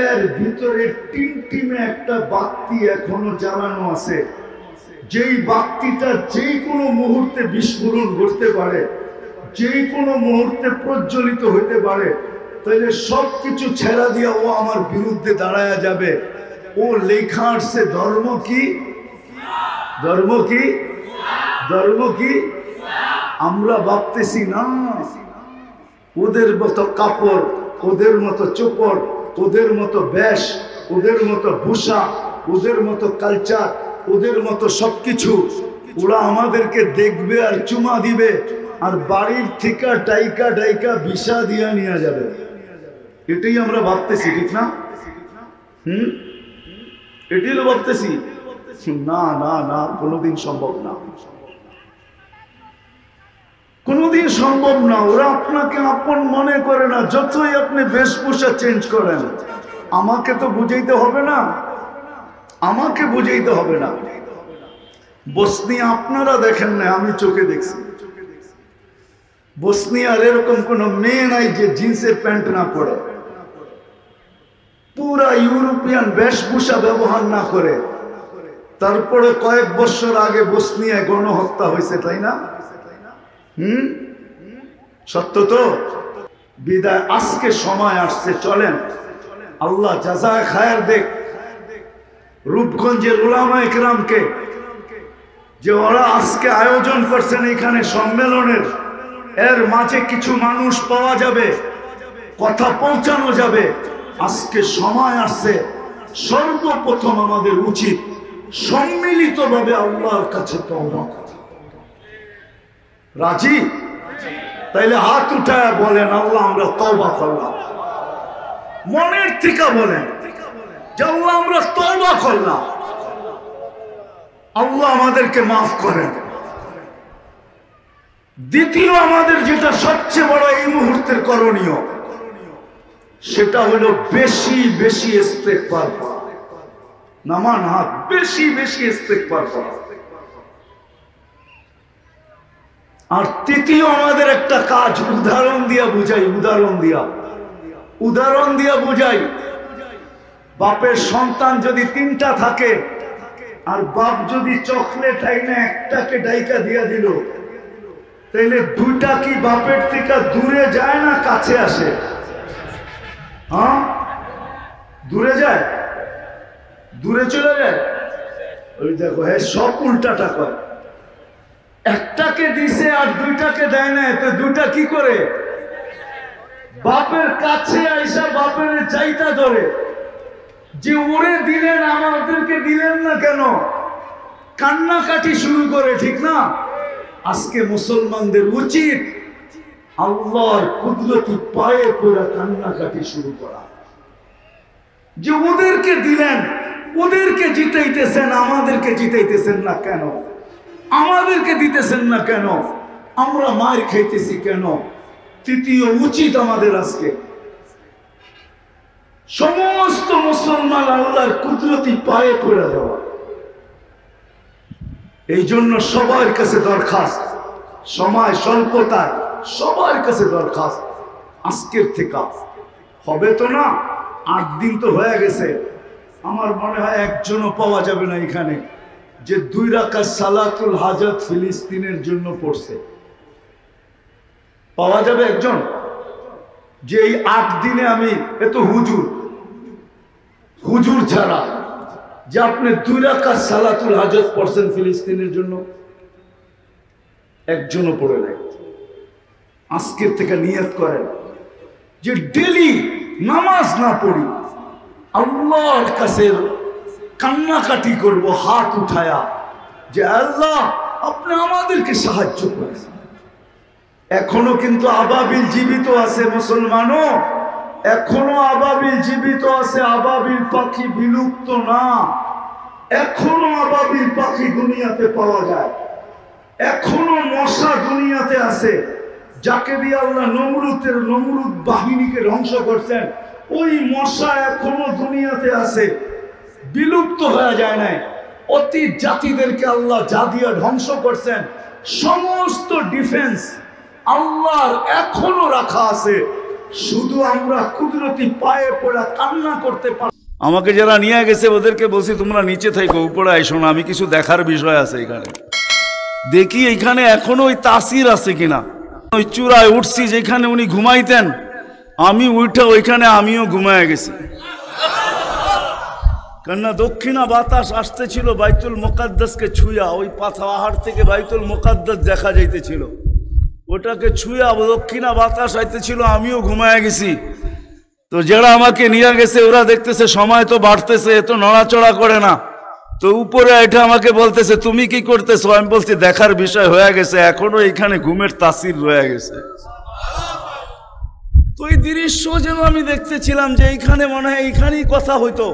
Speaker 1: এর ভিতরে টিমটিমে একটা বাতি এখনো জ্বালানো আছে, যেই বাতিটা যে কোনো মুহূর্তে বিস্ফোরণ ঘটতে পারে, যে কোনো মুহূর্তে প্রজ্বলিত হইতে পারে। তাহলে সবকিছু ছেড়া দিয়া ও আমার বিরুদ্ধে দাঁড়ায়া যাবে। ও লেখা আসছে ধর্ম কি? ধর্ম কি? ধর্ম কি? আমরা ভাবতেছি না ওদের মতো কাপড়, ওদের মতো চোপড়, ওদের মতো বেশ, ওদের মতো ভূষা, ওদের মতো কালচার, ওদের মতো সবকিছু। ওরা আমাদেরকে দেখবে আর চুমা দিবে, আর বাড়ির থেকে ডাইকা ডাইকা ভিসা দিয়া নিয়ে যাবে। এটাই আমরা ভাবতেছি, ঠিক না? এটাই তো ভাবতেছি। না না না, কোনোদিন সম্ভব না, কোনোদিন সম্ভব না। ওরা আপনাকে আপন মনে করে না, যতই আপনি বেশভূষা চেঞ্জ করেন। আমাকে তো বুঝাইতে হবে না, আমাকে বুঝাইতে হবে না। বসনিয়া আপনারা দেখেন না, আমি চোখে দেখছি। বসনিয়ার এরকম কোন মেয়ে নাই যে জিন্সের প্যান্ট না পরে, পুরা ইউরোপিয়ান বেশভূষা ব্যবহার না করে। তারপরে কয়েক বছর আগে বসনিয়ায় গণহত্যা হয়েছে, তাই না? সত্য তো? বিদায় আজকে সময় আসছে, চলেন আল্লাহ জাযায়ে খায়ের দেখ রূপগঞ্জের উলামা ইকরামকে, যে ওরা আজকে আয়োজন করছেন এখানে সম্মেলনের। এর মাঝে কিছু মানুষ পাওয়া যাবে, কথা পৌঁছানো যাবে। আজকে সময় আসছে, সর্বপ্রথম আমাদের উচিত সম্মিলিতভাবে আল্লাহর কাছে তওবা করা। রাজি? তাইলে হাত উঠায় বলেন, আল্লাহ আমরা তওবা করলাম। মনের থেকে বলেন যে আল্লাহ আমরা তওবা করলাম, আল্লাহ আমাদেরকে মাফ করেন। দ্বিতীয় আমাদের যেটা সবচেয়ে বড় এই মুহূর্তের করণীয়, সেটা হলো বেশি বেশি ইস্তেগফার করা। নামান হাত, বেশি বেশি ইস্তেগফার করা। আর তৃতীয় আমাদের একটা কাজ, উদাহরণ দিয়া বুঝাই, উদাহরণ দিয়া বুঝাই। বাপের সন্তান যদি 3টা থাকে, আর বাপ যদি চকলেট আইনে একটাকে ডাইকা দিয়া দিল, তাইলে 2টা কি বাপের থেকে দূরে যায় না কাছে আসে? হ্যাঁ, দূরে যায়, দূরে চলে যায়। ওই দেখো, হ্যাঁ, সব উল্টাটা করে। একটাকে দিছে আর 2টাকে দেয় না, তো 2টা কি করে? বাপের কাছে আইসা বাপের চাইতা ধরে, যে ওরে দিলেন আমাদেরকে দিলেন না কেন, কান্নাকাটি শুরু করে, ঠিক না? আজকে মুসলমানদের উচিত আল্লাহর কুদরতি পায়ে পড়ে কান্নাকাটি শুরু করা, যে ওদেরকে দিলেন, ওদেরকে জিতাইতেছেন, আমাদেরকে জিতাইতেছেন না কেন? আমাদেরকে দিতেছেন না কেন? আমরা মার খাইতেছি কেন? তৃতীয় উচিত আমাদের আজকে সমস্ত মুসলমান আল্লাহর কুদরতি পায়ে পড়ে দেওয়া। এই জন্য সবার কাছে দরখাস্ত, সময় স্বল্পতায় সবার কাছে দরখাস্ত, আজকের থেকে হবে তো না, 8 দিন তো হয়ে গেছে। আমার মনে হয় একজনও পাওয়া যাবে না এখানে যে 2 রাকাত সালাতুল হাজাত ফিলিস্তিনের জন্য পড়ছে। পাওয়া যাবে একজন যে এই 8 দিনে আমি এত হুজুর ছাড়া যে আপনি 2 রাকাত সালাতুল হাজাত পড়ছেন ফিলিস্তিনের জন্য? একজনও পড়ে নাই। আজকের থেকে নিয়ত করেন যে ডেলি নামাজ না পড়ি, আল্লাহর কাছে কান্নাকাটি করব হাত উঠায়া, যে আল্লাহ আপনি আমাদেরকে সাহায্য করেন। এখনো কিন্তু আবাবিল জীবিত আছে মুসলমানও, এখনো আবাবিল জীবিত আছে। আবাবিল পাখি বিলুপ্ত না, এখনো আবাবিল পাখি দুনিয়াতে পাওয়া যায়। এখনো মশা দুনিয়াতে আছে, যাকে দিয়ে আল্লাহ নমরুদ বাহিনীকে ধ্বংস করছেন, ওই মশা এখনো দুনিয়াতে আছে, বিলুপ্ত হয়ে যায় নাই। অতীত জাতিদেরকে আল্লাহ যা দিয়ে ধ্বংস করছেন, সমস্ত ডিফেন্স আল্লাহর এখনো রাখা আছে। শুধু আমরা কুদরতি পায়ে পড়া কান্না করতে পারি। আমাকে যারা নিয়ে গেছে ওদেরকে বলছি তোমরা নিচে থাকো, উপরে আইসো না, আমি কিছু দেখার বিষয় আছে এখানে। দেখি এইখানে এখনো ওই তাসির আছে কিনা। ওই চূড়ায় উঠছি যেখানে উনি ঘুমাইতেন, আমি উঠে ওইখানে আমিও ঘুমায় গেছি। কেননা দক্ষিণা বাতাস আসতেছিল বাইতুল মুকাদ্দাসকে ছুঁয়া, ওই পাহাড় থেকে বাইতুল মুকাদ্দাস দেখা যাইতেছিল, ওটাকে ছুঁয়া দক্ষিণা বাতাস আইতেছিল, আমিও ঘুমায় গেছি। তো যারা আমাকে নিয়ে গেছে ওরা দেখতেছে সময় তো বাড়তেছে, এত নড়াচড়া করে না, তো উপরে এটা আমাকে বলতেছে তুমি কি করতেছো? আমি বলছি দেখার বিষয় হয়ে গেছে, এখনো এখানে ঘুমের তাসির রয়ে গেছে। তো এই দৃশ্য যেন আমি দেখতেছিলাম যে এইখানে মনে হয় এইখানেই কথা হইতো।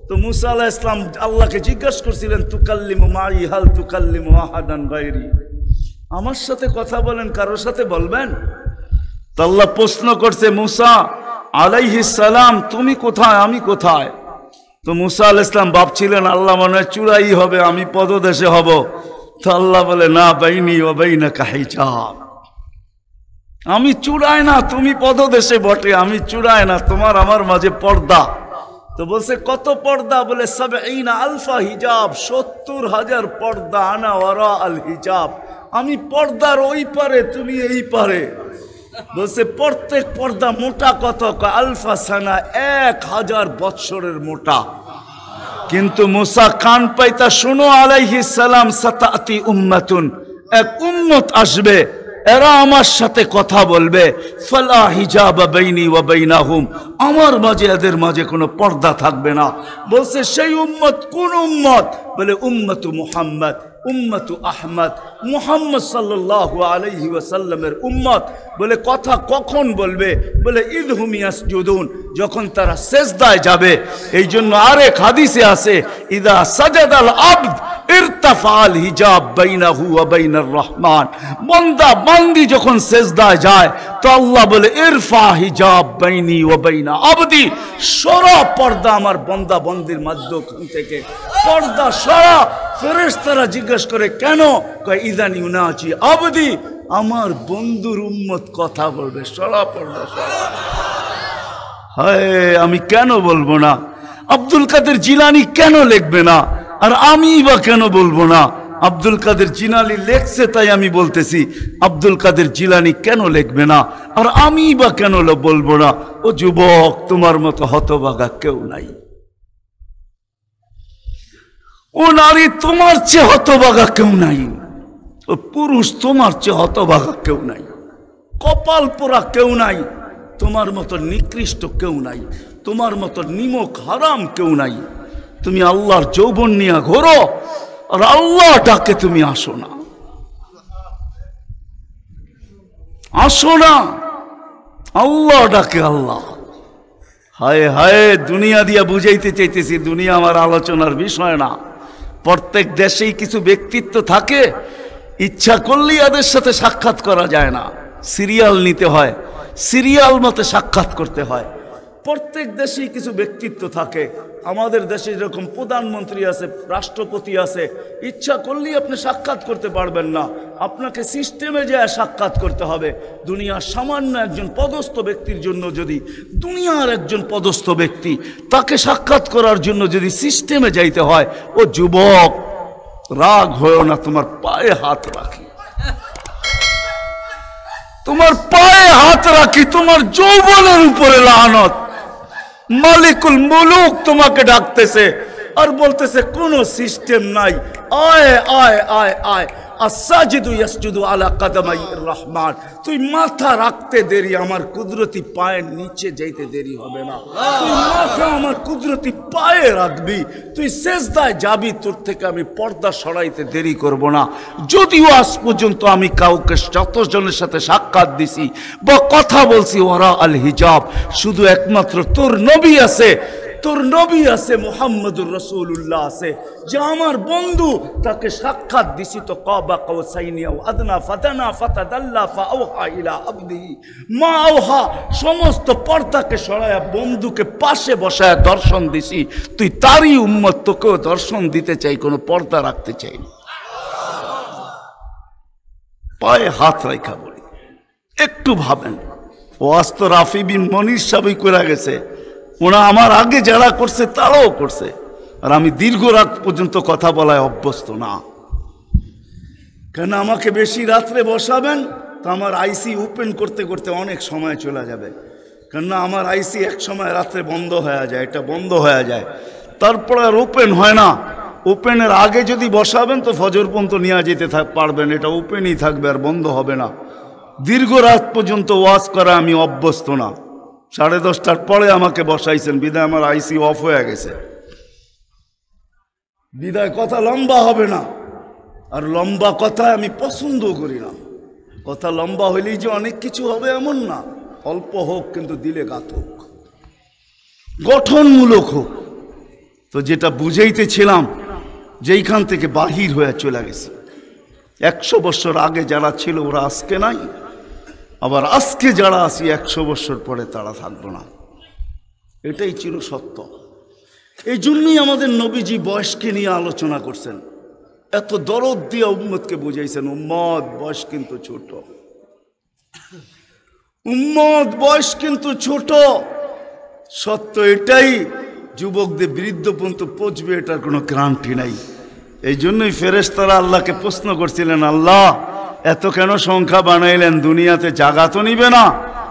Speaker 1: তো মুসা আলাইহিস সালাম আল্লাহকে জিজ্ঞাসা করছিলেন তুকাল্লিমু মাই হাল তুকাল্লিমু আহাদান গায়রি, আমার সাথে কথা বলেন, কারোর সাথে বলবেন? তো আল্লাহ প্রশ্ন করছে মুসা আলাইহিস সালাম তুমি কোথায়, আমি কোথায়? তো মুসা আলাইহিস সালাম ভাবছিলেন আল্লাহ মনে হয় চূড়াই হবে, আমি পদদেশে হব। তো আল্লাহ বলে না, বাইনি ওয়া বাইনাকা হিজাব, আমি চূড়ায় না, তুমি পদদেশে বটে, আমি চূড়ায় না, তোমার আমার মাঝে পর্দা। তো বলছে কত পর্দা? বলে ৭০ আলফা হিজাব, ৭০,০০০ পর্দা, আনা ওয়ারা আল হিজাব, আমি পর্দার ওই পারে, তুমি এই পারে। বলছে প্রত্যেক পর্দা মোটা কত? আলফা সানা, ১,০০০ বৎসরের মোটা। কিন্তু মুসা কান পাইতা শুনো আলাইহিস সালাম, সাতাতি উম্মাতুন, এক উম্মত আসবে, এরা আমার সাথে কথা বলবে, ফালা হিজাবা বাইনি ওয়া বাইনাহুম, আমার মাঝে এদের মাঝে কোনো পর্দা থাকবে না। বলছে সেই উম্মত কোন উম্মত? বলে উম্মতু মুহাম্মদ, উম্মতু আহমদ, মুহাম্মদ সাল্লাল্লাহু আলাইহি ওয়াসাল্লামের উম্মত। বলে কথা কখন বলবে? বলে ইদহুম ইয়াসজুদুন, যখন তারা সেজদায় যাবে। এই জন্য আরেক হাদিসে আছে ইদা সাজাদাল আবদ ইরতাফাল হিজাব বাইনাহু ওয়া বাইনার রহমান, বান্দা বান্দি যখন সেজদায় যায় তো আল্লাহ বলে ইরফা হিজাব বাইনি ওয়া বাইনা আবদি, সরা পর্দা আমার বান্দা বান্দির মাঝখান থেকে, পর্দা সরা। ফেরেশতারা জিজ্ঞেস করে কেন? কয় ইদান ইউনাজি আবদি, আমার বন্ধুর উম্মত কথা বলবে, সরা পর্দা সরা। হায়, আমি কেন বলবো না? আব্দুল কাদের জিলানী কেন লিখবে না? আর আমি বা কেন বলবো না? আব্দুল কাদের জিলানী লেখছে তাই আমি বলতেছি, আব্দুল কাদের জিলানী কেন লিখবে না? আর আমি বা কেন বলবো না? ও যুবক, তোমার মতো হতভাগা কেউ নাই। ও নারী, তোমার চেয়ে হতভাগা কেউ নাই। ও পুরুষ, তোমার চেয়ে হতভাগা কেউ নাই। কপাল পোড়া কেউ নাই। তোমার মতো নিকৃষ্ট কেউ নাই। তোমার মতো নিমক হারাম কেউ নাই। তুমি আল্লাহর যৌবন নিয়ে ঘোরো, আর আল্লাহ ডাকে তুমি আসো না, আসো না। আল্লাহ ডাকে আল্লাহ। হায় হায়, দুনিয়া দিয়া বুঝাইতে চাইতেছি, দুনিয়া আমার আলোচনার বিষয় না। প্রত্যেক দেশেই কিছু ব্যক্তিত্ব থাকে, ইচ্ছা করলেই এদের সাথে সাক্ষাৎ করা যায় না, সিরিয়াল নিতে হয়, সিরিয়াল মতে সাক্ষাৎ করতে হয়। প্রত্যেক দেশেই কিছু ব্যক্তিত্ব থাকে। আমাদের দেশে যেরকম প্রধানমন্ত্রী আছে, রাষ্ট্রপতি আছে, ইচ্ছা করলেই আপনি সাক্ষাৎ করতে পারবেন না, আপনাকে সিস্টেমে যায় সাক্ষাৎ করতে হবে। দুনিয়ার সামান্য একজন পদস্থ ব্যক্তির জন্য যদি, দুনিয়ার একজন পদস্থ ব্যক্তি, তাকে সাক্ষাৎ করার জন্য যদি সিস্টেমে যাইতে হয়, ও যুবক রাগ হয়েও না, তোমার পায়ে হাত রাখি, তোমার পায়ে হাত রাখি, তোমার যৌবনের উপরে লানত। মালিকুল মুলুক তোমাকে ডাকতেছে আর বলতেছে কোনো সিস্টেম নাই, আয় আয় আয় আয়। আসাজিদু ইয়াসজুদু আলা কাদামাইর রহমান, তুই মাথা রাখতে দেরি, আমার কুদরতি পায়ের নিচে যাইতে দেরি হবে না। তুই মাথা আমার কুদরতি পায়ে রাখবি, তুই সেজদায় যাবি, তোর থেকে আমি পর্দা সরাইতে দেরি করব না। যদিও আজ পর্যন্ত আমি কাউকে যতজনের সাথে সাক্ষাৎ দিছি বা কথা বলছি ওরা আল হিজাব, শুধু একমাত্র তোর নবী আছে, তোর নবী আছে মুহাম্মদুর রাসূলুল্লাহ আছে, যে আমার বন্ধু তাকে সাক্ষাৎ দিছি তো কাবা কাউসাইনি আও আদনা ফাদানা ফাতাদাল্লা ফাআওহা ইলা আবদিহি মা আওহা, সমস্ত পর্দাকে সরায়া বন্ধুকে পাশে বসায় দর্শন দিছি। তুই তারই উম্মত, তোকেও দর্শন দিতে চাই, কোনো পর্দা রাখতে চাই না। পায়ে হাত রাখা বলি, একটু ভাবেন। ওয়াজ তো রাফি বিন মনির সাহেবই করে গেছে, ওরা আমার আগে যারা করছে তারাও করছে, আর আমি দীর্ঘ রাত পর্যন্ত কথা বলায় অভ্যস্ত না। কেন আমাকে বেশি রাত্রে বসাবেন তো আমার আইসি ওপেন করতে করতে অনেক সময় চলে যাবে, কেননা আমার আইসি এক সময় রাত্রে বন্ধ হয়ে যায়, এটা বন্ধ হয়ে যায়, তারপরে আর ওপেন হয় না। ওপেনের আগে যদি বসাবেন তো ফজর পর্যন্ত নিয়ে যেতে পারবেন, এটা ওপেনই থাকবে আর বন্ধ হবে না। দীর্ঘ রাত পর্যন্ত ওয়াজ করা আমি অভ্যস্ত না। 10:30টার পরে আমাকে বসাইছেন, বিদায় আমার আইসি অফ হয়ে গেছে, বিদায় কথা লম্বা হবে না। আর লম্বা কথা আমি পছন্দ করি না। কথা লম্বা হইলেই যে অনেক কিছু হবে এমন না, অল্প হোক কিন্তু দিলে গাঁথক, গঠনমূলক হোক। তো যেটা বুঝাইতেছিলাম, যেইখান থেকে বাহির হয়ে চলে গেছে, 100 বছর আগে যারা ছিল ওরা আজকে নাই, আবার আজকে যারা আছি 100 বছর পরে তারা থাকবো না, এটাই চির সত্য। এই জন্যই আমাদের নবীজি বয়সকে নিয়ে আলোচনা করছেন, এত দরদ দিয়ে উম্মতকে বুঝাইছেন, উম্মত বয়স কিন্তু ছোট, উম্মত বয়স কিন্তু ছোট। সত্য এটাই, যুবকদের বৃদ্ধ পর্যন্ত পৌঁছবে এটার কোনো গ্যারান্টি নাই। এই জন্যই ফেরেশতারা আল্লাহকে প্রশ্ন করছিলেন, আল্লাহ এত কেন সংখ্যা বানাইলেন, দুনিয়াতে জাগা তো নিবে না?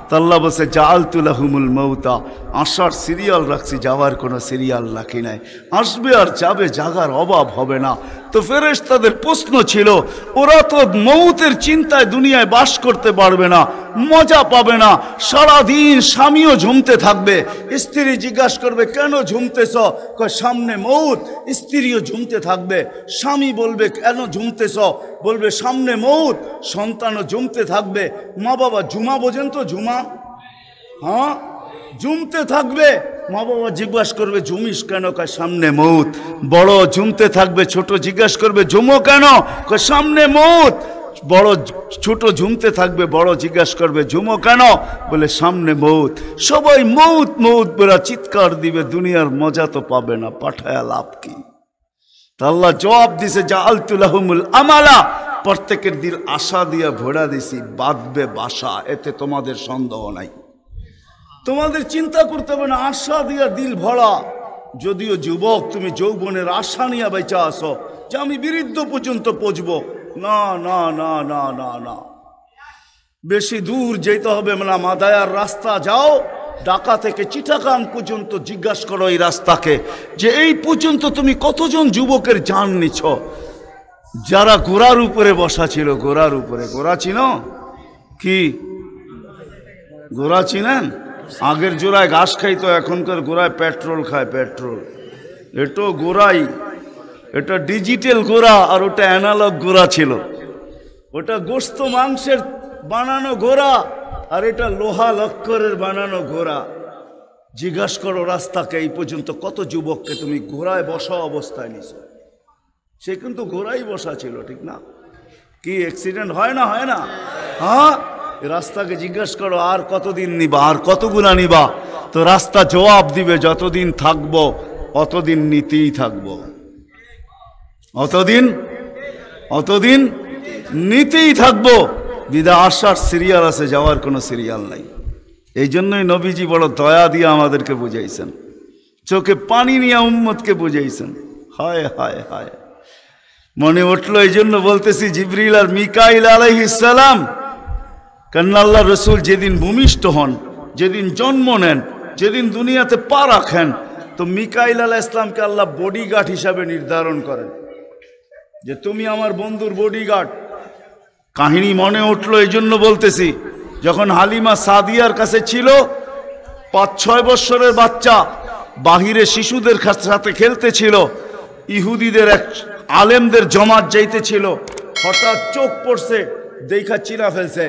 Speaker 1: তা আল্লাহ বলছে, জাআলতু লাহুমুল মাউতা, আসার সিরিয়াল রাখছি, যাওয়ার কোনো সিরিয়াল রাখি নাই। আসবে আর যাবে, জাগার অভাব হবে না। তো ফেরেশতাদের প্রশ্ন ছিল, ওরা তো মৌতের চিন্তায় দুনিয়ায় বাস করতে পারবে না, মজা পাবে না, সারাদিন স্বামীও ঝুমতে থাকবে, স্ত্রী জিজ্ঞাসা করবে কেন ঝুমতেছ, কয় সামনে মৌত, স্ত্রীও ঝুমতে থাকবে, স্বামী বলবে কেন ঝুমতেছ, বলবে সামনে মৌত, সন্তানও ঝুমতে থাকবে। মা বাবা ঝুমা বোঝেন তো, ঝুমা, হ্যাঁ ঝুমতে থাকবে, মা বাবা জিজ্ঞাসা করবে ঝুমিস কেন, কয় সামনে মৌত। বড় ঝুমতে থাকবে, ছোট জিজ্ঞাসা করবে ঝুমো কেন, কয় সামনে মৌত। বড় ছোট ঝুমতে থাকবে, বড় জিজ্ঞাসা করবে ঝুমো কেন, বলে সামনে মৌত। সবাই মৌত মৌত বলে চিৎকার দিবে, দুনিয়ার মজা তো পাবে না, পাঠায়া লাভ কি? আল্লাহ জবাব দিছে, জাআলতু লাহুমুল আমালা, প্রত্যেকের দিল আশা দিয়া ভরা দিছি, বাঁধবে বাসা, এতে তোমাদের সন্দেহ নাই, তোমাদের চিন্তা করতে হবে না, আশা দিয়া দিল ভরা। যদিও যুবক, তুমি যৌবনের আশা নিয়ে বেঁচে আসো যে আমি বৃদ্ধ পর্যন্ত পৌঁছবো, না না না না না না, বেশি দূর যেতে হবে না। মাদায়ার রাস্তা যাও, ঢাকা থেকে চিটাগাং পর্যন্ত জিজ্ঞাসা করো এই রাস্তাকে, যে এই পর্যন্ত তুমি কতজন যুবকের জান নিছ, যারা ঘোড়ার উপরে বসা ছিল, ঘোড়ার উপরে। ঘোড়া চিনো কি? ঘোড়া চিনেন? আগের জোড়ায় ঘাস খাইতো, এখনকার গোড়ায় পেট্রোল খায়, পেট্রোল। এটো গোড়াই, এটা ডিজিটাল গোড়া, আর ওটা অ্যানালগ গোড়া ছিল। ওটা গোস্ত মাংসের বানানো ঘোড়া, আর এটা লোহা লক্করের বানানো ঘোড়া। জিজ্ঞাসা করো রাস্তাকে, এই পর্যন্ত কত যুবককে তুমি ঘোড়ায় বসা অবস্থায় নিছ। সে কিন্তু ঘোড়াই বসা ছিল, ঠিক না? কি অ্যাক্সিডেন্ট হয় না, হয় না? হ্যাঁ, রাস্তাকে জিজ্ঞাসা করো আর কতদিন নিবা, আর কতগুলা নিবা, তো রাস্তা জবাব দিবে, যতদিন থাকবো অতদিন নিতেই থাকবো, অতদিন নিতেই থাকবো। বিদা আসার সিরিয়াল আছে, যাওয়ার কোনো সিরিয়াল নাই। এই জন্যই নবীজি বড় দয়া দিয়ে আমাদেরকে বুঝাইছেন, চোখে পানি নিয়ে উম্মতকে বুঝাইছেন। হায় হায় হায়, মনে উঠলো, এই জন্য বলতেছি জিবরিল আর মিকাইল আলাইহিস সালাম, কারণ আল্লাহ রসুল যেদিন ভূমিষ্ঠ হন, যেদিন জন্ম নেন, যেদিন দুনিয়াতে পা রাখেন, তো মিকাইল আলাইহিস সালামকে আল্লাহ বডিগার্ড হিসাবে নির্ধারণ করেন, যে তুমি আমার বন্ধুর বডিগার্ড। কাহিনী মনে উঠলো, এই জন্য বলতেছি, যখন হালিমা সাদিয়ার কাছে ছিল, 5-6 বৎসরের বাচ্চা বাহিরে শিশুদের সাথে খেলতেছিল, ইহুদিদের এক আলেমদের জমাত যাইতেছিল, হঠাৎ চোখ পড়ছে, দেখা চিনা ফেলছে।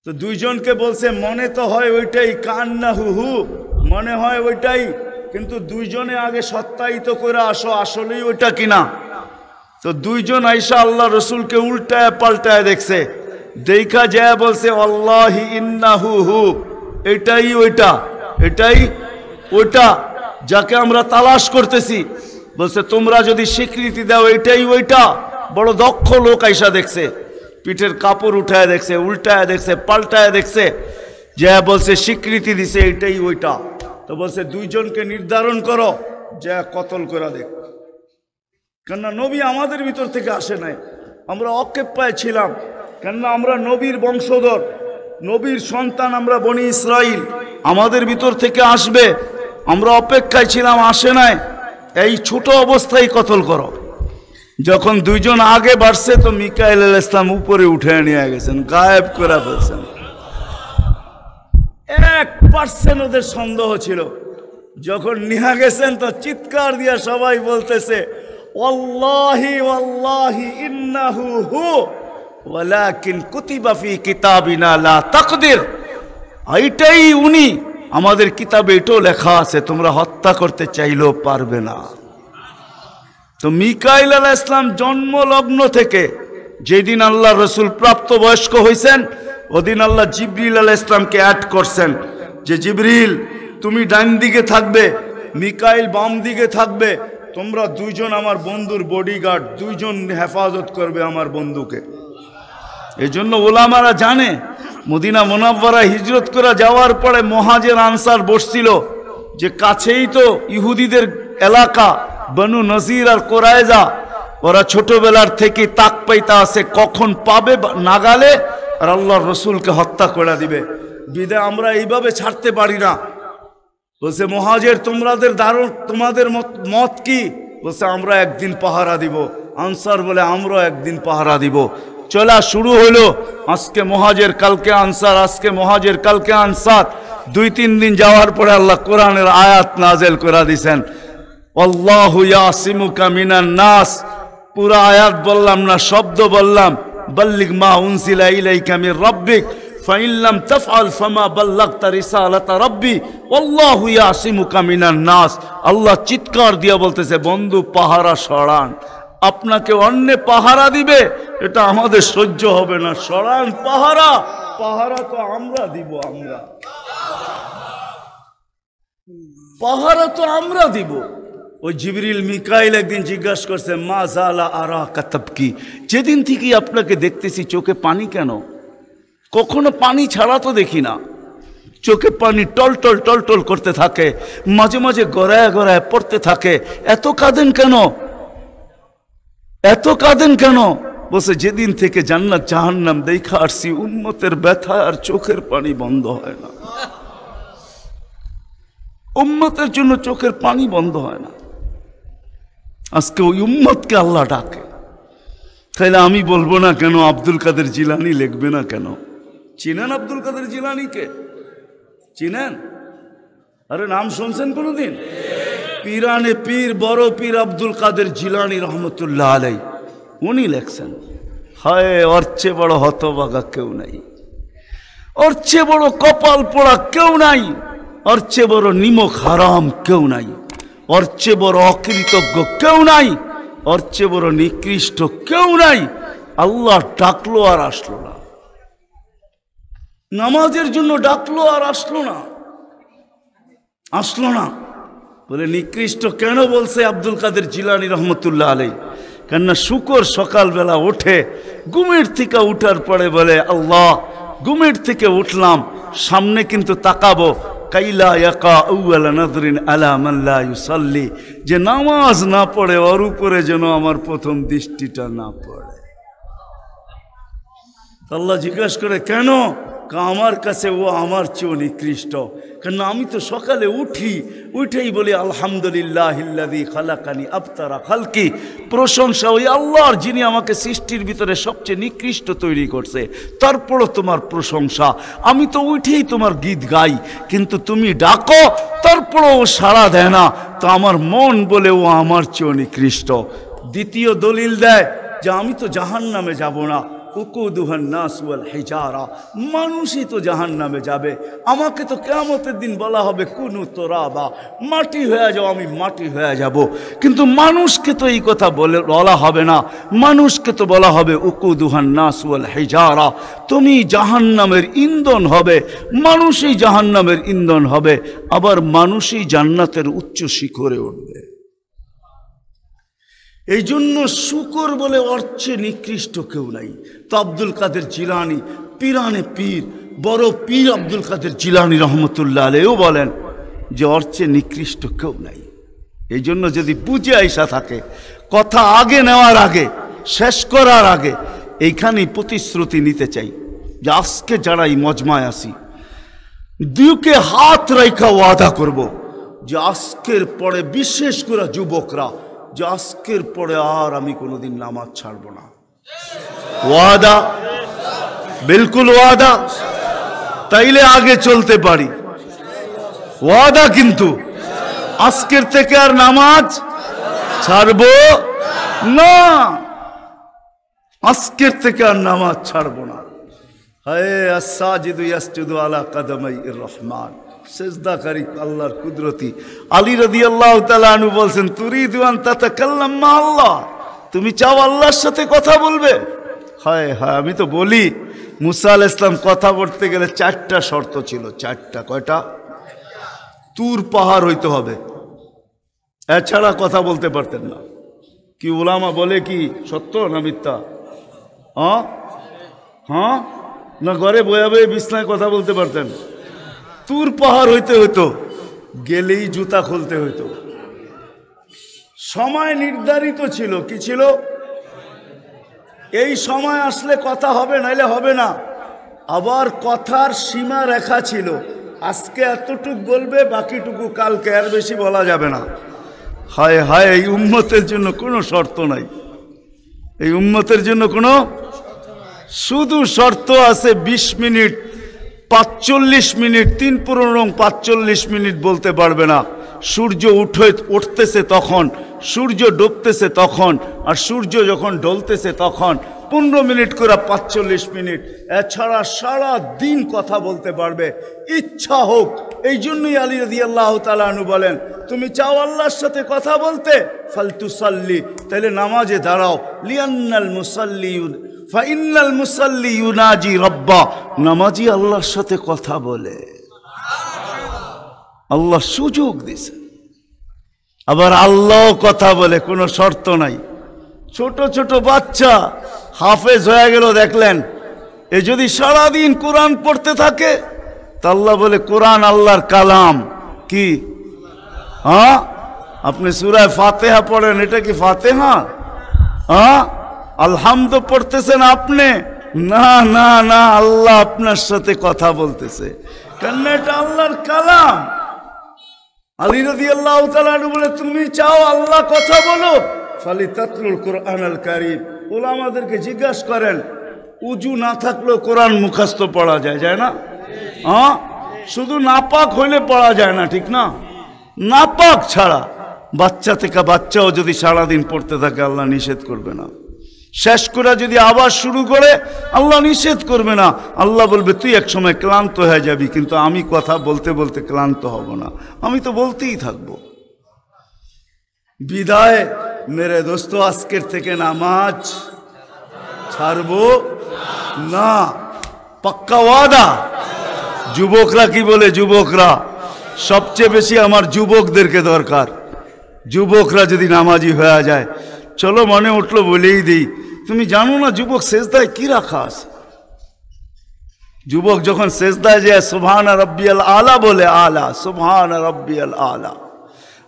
Speaker 1: তো দুইজনকে বলছে, মনে তো হয় ওইটাই, কান্না হু হু, মনে হয় ওইটাই। কিন্তু দুইজনে আগে সত্যায়িত করে আসো আসলেই ওইটা কিনা। তো দুইজন আইসা আল্লাহ রসুলকে উল্টায় পাল্টায় দেখছে, দেখা যায় বলছে আল্লাহি ইন্নাহু হু, এটাই ওইটা, এটাই ওইটা যাকে আমরা তালাশ করতেছি। বলছে তোমরা যদি স্বীকৃতি দাও এটাই ওইটা। বড় দক্ষ লোক আইসা দেখছে, পিঠের কাপড় উঠায় দেখছে, উল্টায় দেখছে, পাল্টায় দেখছে, যে বলছে স্বীকৃতি দিছে এটাই ওইটা। তো বলছে দুইজনকে নির্ধারণ করো, যা কতল করে দেখ। কেননা নবী আমাদের ভিতর থেকে আসে নাই, আমরা অকেপ্পায় ছিলাম। কেননা আমরা নবীর বংশধর, নবীর সন্তান, আমরা বনি ইসরাইল, আমাদের ভিতর থেকে আসবে, আমরা অপেক্ষায় ছিলাম, আসে নাই। এই ছোট অবস্থায় কতল করো। যখন দুইজন আগে বাড়ছে তো মিকাইল আলাইহিস সালাম উপরে উঠে নিয়ে গেছেন, গায়েব করে ফেলছেন। 1% ওদের সন্দেহ ছিল। যখন নিয়ে গেছেন তো চিৎকার দিয়া সবাই বলতেছে ওয়াল্লাহি ওয়াল্লাহি ইন্নাহু হু ওয়ালাকিন কুতিবা ফি কিতাবিনা লা তাকদির, এইটাই উনি, আমাদের কিতাবে এটাও লেখা আছে, তোমরা হত্যা করতে চাইলেও পারবে না। তো মিকাইল আলাইহিস সালাম জন্মলগ্ন থেকে যেদিন আল্লাহ রসুল প্রাপ্তবয়স্ক হয়েছেন ওদিন আল্লাহ জিবরিল আলাইহিস সালামকে অ্যাড করছেন, যে জিবরিল তুমি ডান দিকে থাকবে, মিকাইল বাম দিকে থাকবে, তোমরা দুইজন আমার বন্ধুর বডিগার্ড, দুইজন হেফাজত করবে আমার বন্ধুকে। এই জন্য ওলামারা জানে মদিনা মুনাওয়ারা হিজরত করে যাওয়ার পরে মুহাজির আনসার বসছিল যে কাছেই তো ইহুদিদের এলাকা বনু নজির আর কোরাইজা, ওরা ছোটবেলার থেকে তাক পাইতা আছে কখন পাবে নাগালে আর আল্লাহর রসুলকে হত্যা করে দিবে। বিদায় আমরা এইভাবে ছাড়তে পারি না। বলছে মুহাজির তোমাদের মত কি? বলছে আমরা একদিন পাহারা দিব। আনসার বলে আমরা একদিন পাহারা দিব। চলা শুরু হলো, আজকে মুহাজির কালকে আনসার, আজকে মুহাজির কালকে আনসার। 2-3 দিন যাওয়ার পরে আল্লাহ কোরআনের আয়াত নাজেল করে দিয়েছেন, আল্লাহু ইয়াসিমুকা মিনান নাস। পুরা আয়াত বললাম না, শব্দ বললাম, বাল্লিগ মা উনজিলা ইলাইকা মির রাব্বিক ফাইন লাম তাফআল ফামা বাল্লাগতা রিসালাতা রাব্বি আল্লাহু ইয়াসিমুকা মিনান নাস। আল্লাহ চিৎকার দিয়ে বলতেছে বন্ধু পাহারা সরান, আপনাকে অন্য পাহারা দিবে এটা আমাদের সহ্য হবে না, সরান পাহারা। পাহারা তো আমরা দিব, আমরা পাহারা তো আমরা দিব। ওই জিবরিল মিকাইল একদিন জিজ্ঞাসা করছে মা জালা আরা কাতাবকি, যেদিন থেকে আপনাকে দেখতেছি চোখে পানি কেন? কখনো পানি ছাড়া তো দেখি না, চোখে পানি টলটল টলটল করতে থাকে, মাঝে মাঝে গড়ায় গড়ায় পড়তে থাকে, এত কাঁদেন কেন? এত কাঁদেন কেন? বলছে যেদিন থেকে জান্নাত জাহান্নাম দেখা আসছি উম্মতের ব্যথা আর চোখের পানি বন্ধ হয় না, উম্মতের জন্য চোখের পানি বন্ধ হয় না। আজকে ওই উম্মতকে আল্লাহ ডাকে, তাইলে আমি বলবো না কেন আব্দুল কাদের জিলানী লিখবে না কেন? চিনেন আব্দুল কাদের জিলানীকে? চিনেন? আরে নাম শুনছেন কোনোদিন? পীরানে পীর বড় পীর আব্দুল কাদের জিলানী রহমতুল্লাহ আলাই, উনি লেখছেন, হায় ওর চেয়ে বড় হতভাগা কেউ নাই, ওর চেয়ে বড় কপাল পোড়া কেউ নাই, ওর চেয়ে বড় নিমক হারাম কেউ নাই, ওর চেয়ে বড় অকৃতজ্ঞ কেউ নাই, ওর চেয়ে বড় নিকৃষ্ট কেউ নাই। আল্লাহ ডাকলো আর আসলো না, নামাজের জন্য ডাকলো আর আসলো না, আসলো না। বলে নিকৃষ্ট কেন বলছে আব্দুল কাদের জিলানী রহমতুল্লাহ আলাই? কেননা শুকর সকালবেলা ওঠে, ঘুমের থেকে উঠার পরে বলে আল্লাহ ঘুমের থেকে উঠলাম, সামনে কিন্তু তাকাবো, কাইলা ইয়াকা আউয়ালা নাযরিন আলা মান লা ইউসাল্লি, যে নামাজ না পড়ে ওর উপরে যেন আমার প্রথম দৃষ্টিটা না পড়ে। আল্লাহ জিজ্ঞাসা করে কেন? আমার কাছে ও আমার চেয়েও নিকৃষ্ট। কেন আমি তো সকালে উঠেই বলি আলহামদুলিল্লাহিল্লাযী খালাকানি আবতারা খালকি, প্রশংসা ওই আল্লাহর যিনি আমাকে সৃষ্টির ভিতরে সবচেয়ে নিকৃষ্ট তৈরি করছে, তারপরও তোমার প্রশংসা। আমি তো উঠেই তোমার গীত গাই, কিন্তু তুমি ডাকো তারপরও ও সাড়া দেয় না, তো আমার মন বলে ও আমার চেয়েও নিকৃষ্ট। দ্বিতীয় দলিল দেয় যে আমি তো জাহান্নামে যাব না, উকুদুহান নাস ওয়াল হিজারা, মানুষই তো জাহান্নামে যাবে। আমাকে তো কিয়ামতের দিন বলা হবে কুনু তুরাবা, মাটি হয়ে যাও, আমি মাটি হয়ে যাব। কিন্তু মানুষকে তো এই কথা বলা হবে না, মানুষকে তো বলা হবে উকুদুহান নাস ওয়াল হিজারা, তুমি জাহান্নামের ইন্ধন হবে, মানুষই জাহান্নামের ইন্ধন হবে, আবার মানুষই জান্নাতের উচ্চ শিখরে উঠবে। এই জন্য শুকর বলে অর্থে নিকৃষ্ট কেউ নাই। তো আব্দুল কাদের জিলানী পীরানে পীর, বড় পীর আব্দুল কাদের জিলানী রহমতুল্লাহ আলাইহিও বলেন যে অর্থে নিকৃষ্ট কেউ নাই। এই জন্য যদি বুঝে আইসা থাকে, কথা আগে নেওয়ার আগে, শেষ করার আগে এইখানেই প্রতিশ্রুতি নিতে চাই যে আজকে যারা এই মজমায় আসি, দুকে হাত রাইখা ওয়াদা করব যে আজকের পরে, বিশেষ করে যুবকরা, যে আজকের পরে আর আমি কোনোদিন নামাজ ছাড়ব না। ওয়াদা, বিলকুল ওয়াদা, তাইলে আগে চলতে পারি। ওয়াদা কিন্তু আজকের থেকে আর নামাজ ছাড়ব না, আজকের থেকে আর নামাজ ছাড়ব না। হায় আস-সাজিদু ইয়াসজুদু আলা কাদামাইর রহমান, সেজদাকারী আল্লাহর কুদরতি। আলী রাদিয়াল্লাহু তাআলা আনহু বলছেন, তুরিদু আন তাতাকাল্লাম মা আল্লাহ, তুমি চাও আল্লাহর সাথে কথা বলবে? হায় হায়, আমি তো বলি মুসা আলাইহিস সালাম কথা বলতে গেলে 4টা শর্ত ছিল। 4টা, কয়টা? তুর পাহাড় হইতে হবে, এছাড়া কথা বলতে পারতেন না। কি উলামা বলে কি সত্য না মিথ্যা? হ্যাঁ না ঘরে বয়ে বয়ে বিছনায় কথা বলতে পারতেন? তুর পাহাড় হইতে হইতো, গেলেই জুতা খুলতে হইতো। সময় নির্ধারিত ছিল, কি ছিল? এই সময় আসলে কথা হবে, নাইলে হবে না। আবার কথার সীমা রেখা ছিল, আজকে এতটুক বলবে, বাকিটুকু কালকে, আর বেশি বলা যাবে না। হায় হায়, এই উম্মতের জন্য কোনো শর্ত নাই, এই উম্মতের জন্য কোনো, শুধু শর্ত আছে 20 মিনিট, 45 মিনিট, 3-45 মিনিট বলতে পারবে না। সূর্য উঠতেছে তখন, সূর্য ডুবতেছে তখন, আর সূর্য যখন ঢলতেছে তখন 15 মিনিট করে 45 মিনিট। এছাড়া সারা দিন কথা বলতে পারবে, ইচ্ছা হোক। এই জন্যই আলী রাদিয়াল্লাহু তাআলা আনহু বলেন, তুমি চাও আল্লাহর সাথে কথা বলতে, ফালতুসাল্লি, তাহলে নামাজে দাঁড়াও। লিয়ান্নাল মুসাল্লি ফাইন্নাল মুসাল্লি ইউনাজি রব্বা, নামাজি আল্লাহর সাথে কথা বলে, আল্লাহ সুযোগ দিছে। আবার আল্লাহ কথা বলে, কোনো শর্ত নাই। ছোট ছোট বাচ্চা হাফেজ হয়ে গেল, দেখলেন, এ যদি সারাদিন কোরআন পড়তে থাকে, তা আল্লাহ বলে কোরআন আল্লাহর কালাম। কি? হ্যাঁ, আপনি সূরা ফাতিহা পড়েন, এটা কি ফাতিহা? হ্যাঁ, আলহামদ পড়তেছেন আপনি? না না না, আল্লাহ আপনার সাথে কথা বলতেছে, কেন? এটা আল্লাহর কালাম। আলী রাদিয়াল্লাহু তাআলা আনহু বলে, তুমি চাও আল্লাহ কথা বলো, ফালিতাতলুল কুরআনুল কারীম। উলামাদেরকে জিজ্ঞাসা করেন, উজু না থাকলেও কোরআন মুখস্থ পড়া যায়, যায় না? হ্যাঁ, শুধু নাপাক হইলে পড়া যায় না, ঠিক না? নাপাক ছাড়া বাচ্চা থেকে বাচ্চাও যদি সারাদিন পড়তে থাকে, আল্লাহ নিষেধ করবে না। শেষ করে যদি আবার শুরু করে, আল্লাহ নিষেধ করবে না। আল্লাহ বলবে, তুই এক সময় ক্লান্ত হয়ে যাবি, কিন্তু আমি কথা বলতে বলতে ক্লান্ত হব না, আমি তো বলতেই থাকবো। বিদায় মেরে দোস্ত, আজকের থেকে নামাজ ছাড়বো না, পাক্কা ওয়াদা। যুবকরা কি বলে? যুবকরা সবচেয়ে বেশি আমার যুবকদেরকে দরকার। যুবকরা যদি নামাজি হয়ে যায়, চলো মনে উঠলো বলেই দিই, তুমি জানো না যুবক সেজদায় কি রাখা আছে? যুবক যখন সেজদায় যায় সুবহান রাব্বিয়াল আলা বলে, আলা সুবহান রাব্বিয়াল আলা,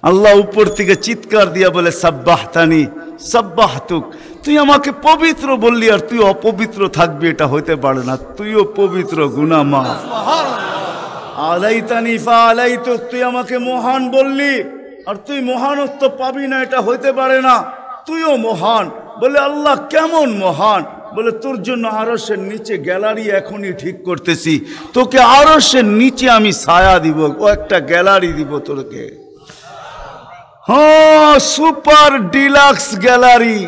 Speaker 1: আল্লাহ উপর থেকে চিৎকার দিয়া বলে সাব্বাহতানি সাব্বাহতুক, তুই আমাকে পবিত্র বললি আর তুই অপবিত্র থাকবি, এটা হইতে পারে না। তুইও পবিত্র, গুনাহ মাফ। আলাইতানি ফাআলাইতুক, তুই আমাকে মহান বললি আর তুই মহানত্ব পাবি না, এটা হইতে পারে না। তুইও মহান। বলে আল্লাহ কেমন মহান? বলে তোর জন্য আরশের নিচে গ্যালারি এখনই ঠিক করতেছি, তোকে আরশের নিচে আমি ছায়া দিব, ও একটা গ্যালারি দিব তোকে। হ্যাঁ, সুপার ডিলাক্স গ্যালারি,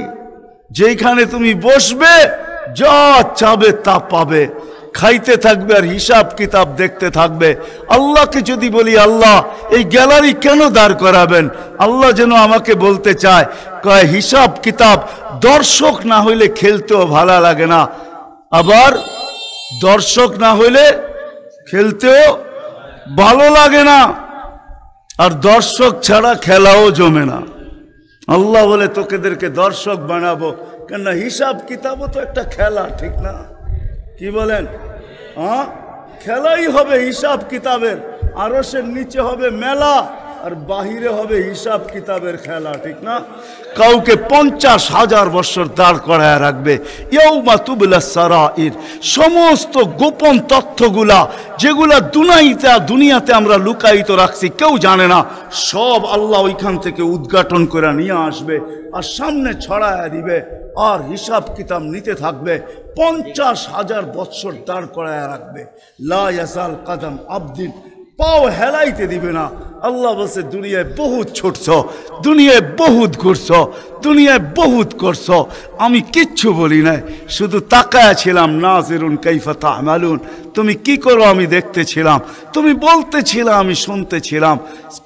Speaker 1: যেখানে তুমি বসবে, যা চাবে তা পাবে, খাইতে থাকবে আর হিসাব কিতাব দেখতে থাকবে। আল্লাহকে যদি বলি আল্লাহ এই গ্যালারি কেন দাঁড় করাবেন, আল্লাহ যেন আমাকে বলতে চায় কয় হিসাব কিতাব দর্শক না হইলে খেলতেও ভালো লাগে না, আবার দর্শক না হইলে খেলতেও ভালো লাগে না, আর দর্শক ছাড়া খেলাও জমে না। আল্লাহ বলে তোকেদেরকে দর্শক বানাবো, কেননা হিসাব কিতাবও তো একটা খেলা, ঠিক না? কি বলেন? হ্যাঁ, খেলাই হবে হিসাব কিতাবের। আরশের নিচে হবে মেলা আর বাহিরে হবে হিসাব কিতাবের খেলা, ঠিক না? কাউকে 50,000 বছর দাঁড় করায় রাখবে। ইয়াউমা তুবলা সারাইর, সমস্ত গোপন তথ্যগুলা যেগুলা দুনিয়াতে আমরা লুকায়িত রাখছি, কেউ জানে না, সব আল্লাহ ওইখান থেকে উদ্ঘাটন করে নিয়ে আসবে আর সামনে ছড়ায় দিবে, আর হিসাব কিতাব নিতে থাকবে। 50,000 বছর দাঁড় করায় রাখবে। লা ইয়াজাল কাদাম আবদিন, পাও হেলাইতে দিবে না। আল্লাহ বলছে দুনিয়ায় বহুত ছুটছ, দুনিয়ায় বহুত ঘুরছ, দুনিয়ায় বহুত করছ, আমি কিচ্ছু বলি নাই, শুধু তাকায়া ছিলাম। নাজিরুন কাইফা তা'মালুন, তুমি কি করো আমি দেখতেছিলাম, তুমি বলতেছিলাম আমি শুনতেছিলাম।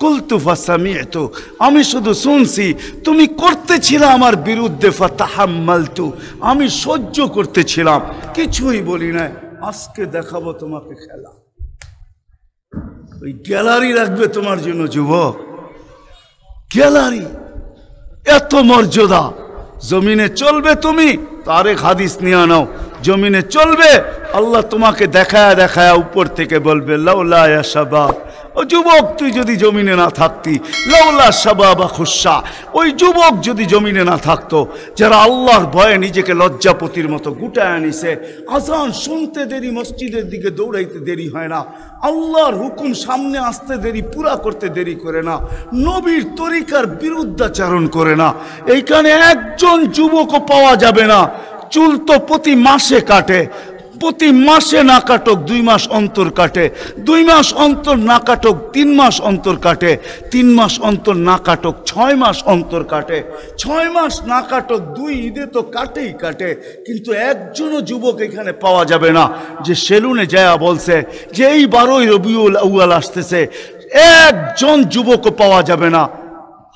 Speaker 1: কুলতু ফাসামি'তু, আমি শুধু শুনছি, তুমি করতেছিলে আমার বিরুদ্ধে। ফাতাহাম্মালতু, আমি সহ্য করতেছিলাম, কিছুই বলি নাই। আজকে দেখাবো তোমাকে খেলা। ওই গ্যালারি রাখবে তোমার জন্য যুবক, গ্যালারি, এত মর্যাদা। জমিনে চলবে তুমি, তার এক হাদিস নিয়ে নাও, জমিনে চলবে, আল্লাহ তোমাকে দেখায় দেখায় উপর থেকে বলবে লাউলা ইয়া শাবাব, ও যুবক তুই যদি জমিনে না থাকতি, লাউলা শাবাবা খুশা, ওই যুবক যদি জমিনে না থাকতো, যারা আল্লাহর ভয়ে নিজেকে লজ্জাপতির মতো গুটায় আনিছে। আজান শুনতে দেরি, মসজিদের দিকে দৌড়াইতে দেরি হয় না, আল্লাহর হুকুম সামনে আসতে দেরি, পুরা করতে দেরি করে না, নবীর তরিকার বিরুদ্ধাচারণ করে না। এইখানে একজন যুবকও পাওয়া যাবে না। চুল তো প্রতি মাসে কাটে, প্রতি মাসে না কাটক 2 মাস অন্তর কাটে, 2 মাস অন্তর না কাটক 3 মাস অন্তর কাটে, 3 মাস অন্তর না কাটক 6 মাস অন্তর কাটে, 6 মাস না কাটক 2 ঈদে তো কাটেই কাটে। কিন্তু একজনও যুবক এখানে পাওয়া যাবে না যে সেলুনে যায় বলছে যে এই 12ই রবিউল আউয়াল আসতেছে, একজন যুবকও পাওয়া যাবে না।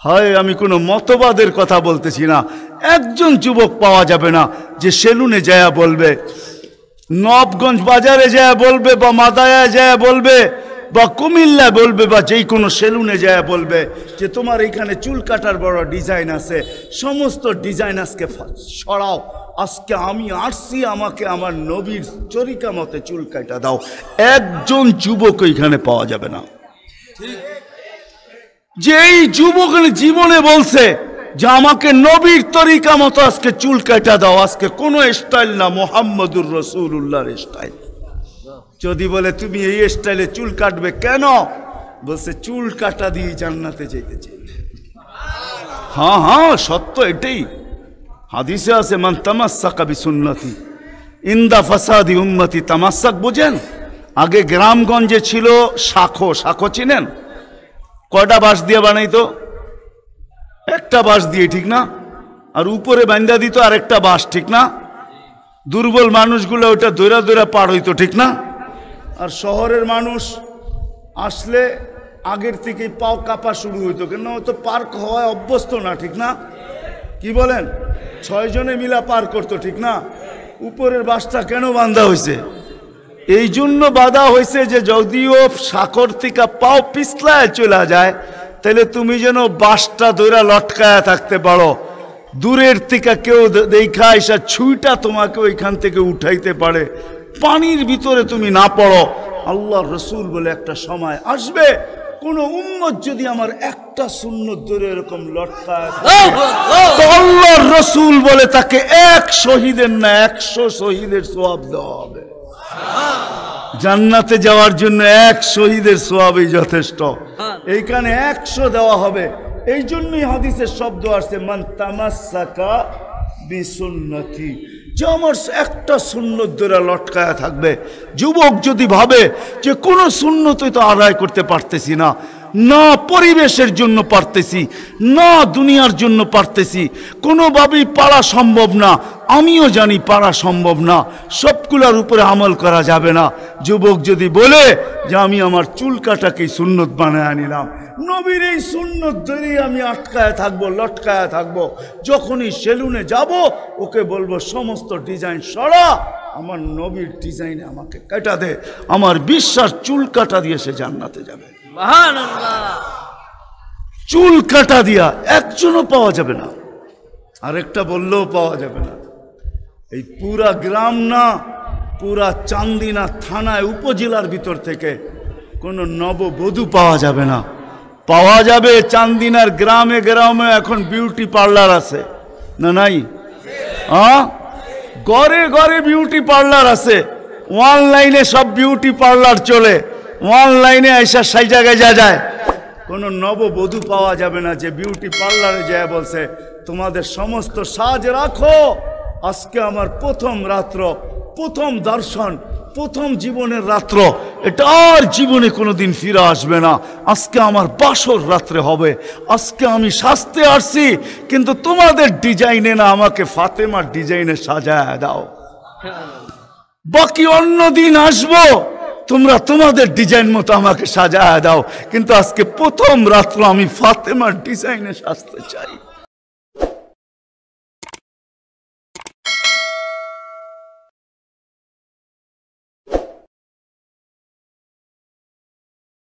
Speaker 1: হয় আমি কোনো মতবাদের কথা বলতেছি না, একজন যুবক পাওয়া যাবে না যে সেলুনে যায় বলবে, নবগঞ্জ বাজারে যায় বলবে, বা মাদায়ায় যায় বলবে, বা কুমিল্লা বলবে, বা যেই কোনো সেলুনে যায় বলবে যে তোমার এইখানে চুল কাটার বড় ডিজাইন আছে, সমস্ত ডিজাইন আজকে সরাও, আজকে আমি আসছি, আমাকে আমার নবীর চরিকা মতে চুল কাটা দাও। একজন যুবক এখানে পাওয়া যাবে না। যেই যুবক জীবনে বলছে যে আমাকে নবীর তরিকা মতো আজকে চুল কাটা দাও, আজকে কোনো স্টাইল না, মুহাম্মদুর রাসূলুল্লাহর স্টাইল। যদি বলে তুমি এই স্টাইলে চুল কাটবে কেন, বলছে চুল কাটা দিয়ে জান্নাতে যেতে চাই। হ্যাঁ হ্যাঁ, সত্য এটাই, হাদিসে আছে মান তামাসসাকা বিসুন্নতি ইনদা ফাসাদি উম্মতি। তামাসসাক বুঝেন? আগে গ্রামগঞ্জে ছিল শাখো, শাখো চিনেন? কয়টা বাঁশ দিয়ে বানাইতো? একটা বাঁশ দিয়ে, ঠিক না? আর উপরে বান্ধা দিত আরেকটা বাঁশ, ঠিক না? দুর্বল মানুষগুলো ওটা দৌড়া দৌড়া পার হইতো, ঠিক না? আর শহরের মানুষ আসলে আগের থেকেই পাও কাঁপা শুরু হইতো, কেন তো পার্ক হওয়ায় অভ্যস্ত না, ঠিক না? কি বলেন? 6 জনে মিলা পার করতো, ঠিক না? উপরের বাঁশটা কেন বাঁধা হয়েছে? এই জন্য বাঁধা হয়েছে যে যদিও সাকর থেকে পাও পিছলায় চলে যায়, তাহলে তুমি যেন বাঁশটা ধরে লটকায়া থাকতে পারো, দূরের থেকে কেউ দেখা এসা ছুঁইটা তোমাকে ওইখান থেকে উঠাইতে পারে, পানির ভিতরে তুমি না পড়ো। আল্লাহর রসুল বলে একটা সময় আসবে, কোন উম্মত যদি আমার একটা সুন্নত ধরে এরকম লটকায় তো আল্লাহর রসুল বলে তাকে 1 শহীদের না 100 শহীদের সওয়াব দেওয়া হবে। জান্নাতে যাওয়ার জন্য 1 শহীদের সওয়াবই যথেষ্ট, এইখানে 100 দেওয়া হবে। এই জন্যই হাদিসের শব্দ আসছে মান তামাসসাকা বিসুন্নতি, যে আমার একটা সুন্নত ধরে লটকায়া থাকবে। যুবক যদি ভাবে যে কোনো সুন্নতই তো আদায় করতে পারতেছি না, না পরিবেশের জন্য পারতেছি, না দুনিয়ার জন্য পারতেছি, কোনোভাবেই পারা সম্ভব না। আমিও জানি পারা সম্ভব না, সবগুলোর উপরে আমল করা যাবে না। যুবক যদি বলে যে আমি আমার চুল কাটাকেই সুন্নত বানায় নিলাম, নবীর এই সুন্নত ধরেই আমি আটকায় থাকবো, লটকায় থাকবো, যখনই সেলুনে যাব ওকে বলবো সমস্ত ডিজাইন সরা, আমার নবীর ডিজাইনে আমাকে কাটা দে। আমার বিশ্বাস চুল কাটা দিয়ে সে জান্নাতে যাবে। চুল কাটা দিয়া একজনও পাওয়া যাবে না, আরেকটা বললেও পাওয়া যাবে না। এই পুরা গ্রাম না, পুরা চান্দিনা থানায় উপজেলার ভিতর থেকে কোনো নববধূ পাওয়া যাবে না। পাওয়া যাবে চান্দিনার গ্রামে গ্রামে এখন বিউটি পার্লার আছে না নাই? ঘরে ঘরে বিউটি পার্লার আছে, অনলাইনে সব বিউটি পার্লার চলে, অনলাইনে এসে সেই জায়গায় যায়। কোনো নববধূ পাওয়া যাবে না যে বিউটি পার্লারে যায় বলছে তোমাদের সমস্ত সাজ রাখো, আজকে আমার প্রথম রাত্র, প্রথম দর্শন, প্রথম জীবনের রাত্র, এটা আর জীবনে কোনোদিন ফিরে আসবে না। আজকে আমার বাসর রাত্রে হবে, আজকে আমি সাজতে আসছি, কিন্তু তোমাদের ডিজাইনে না, আমাকে ফাতেমার ডিজাইনে সাজায় দাও। বাকি অন্য দিন আসবো, তোমরা তোমাদের ডিজাইন মতো আমাকে সাজায় দাও, কিন্তু আজকে প্রথম রাত্র আমি ফাতেমার ডিজাইনে সাজতে চাই।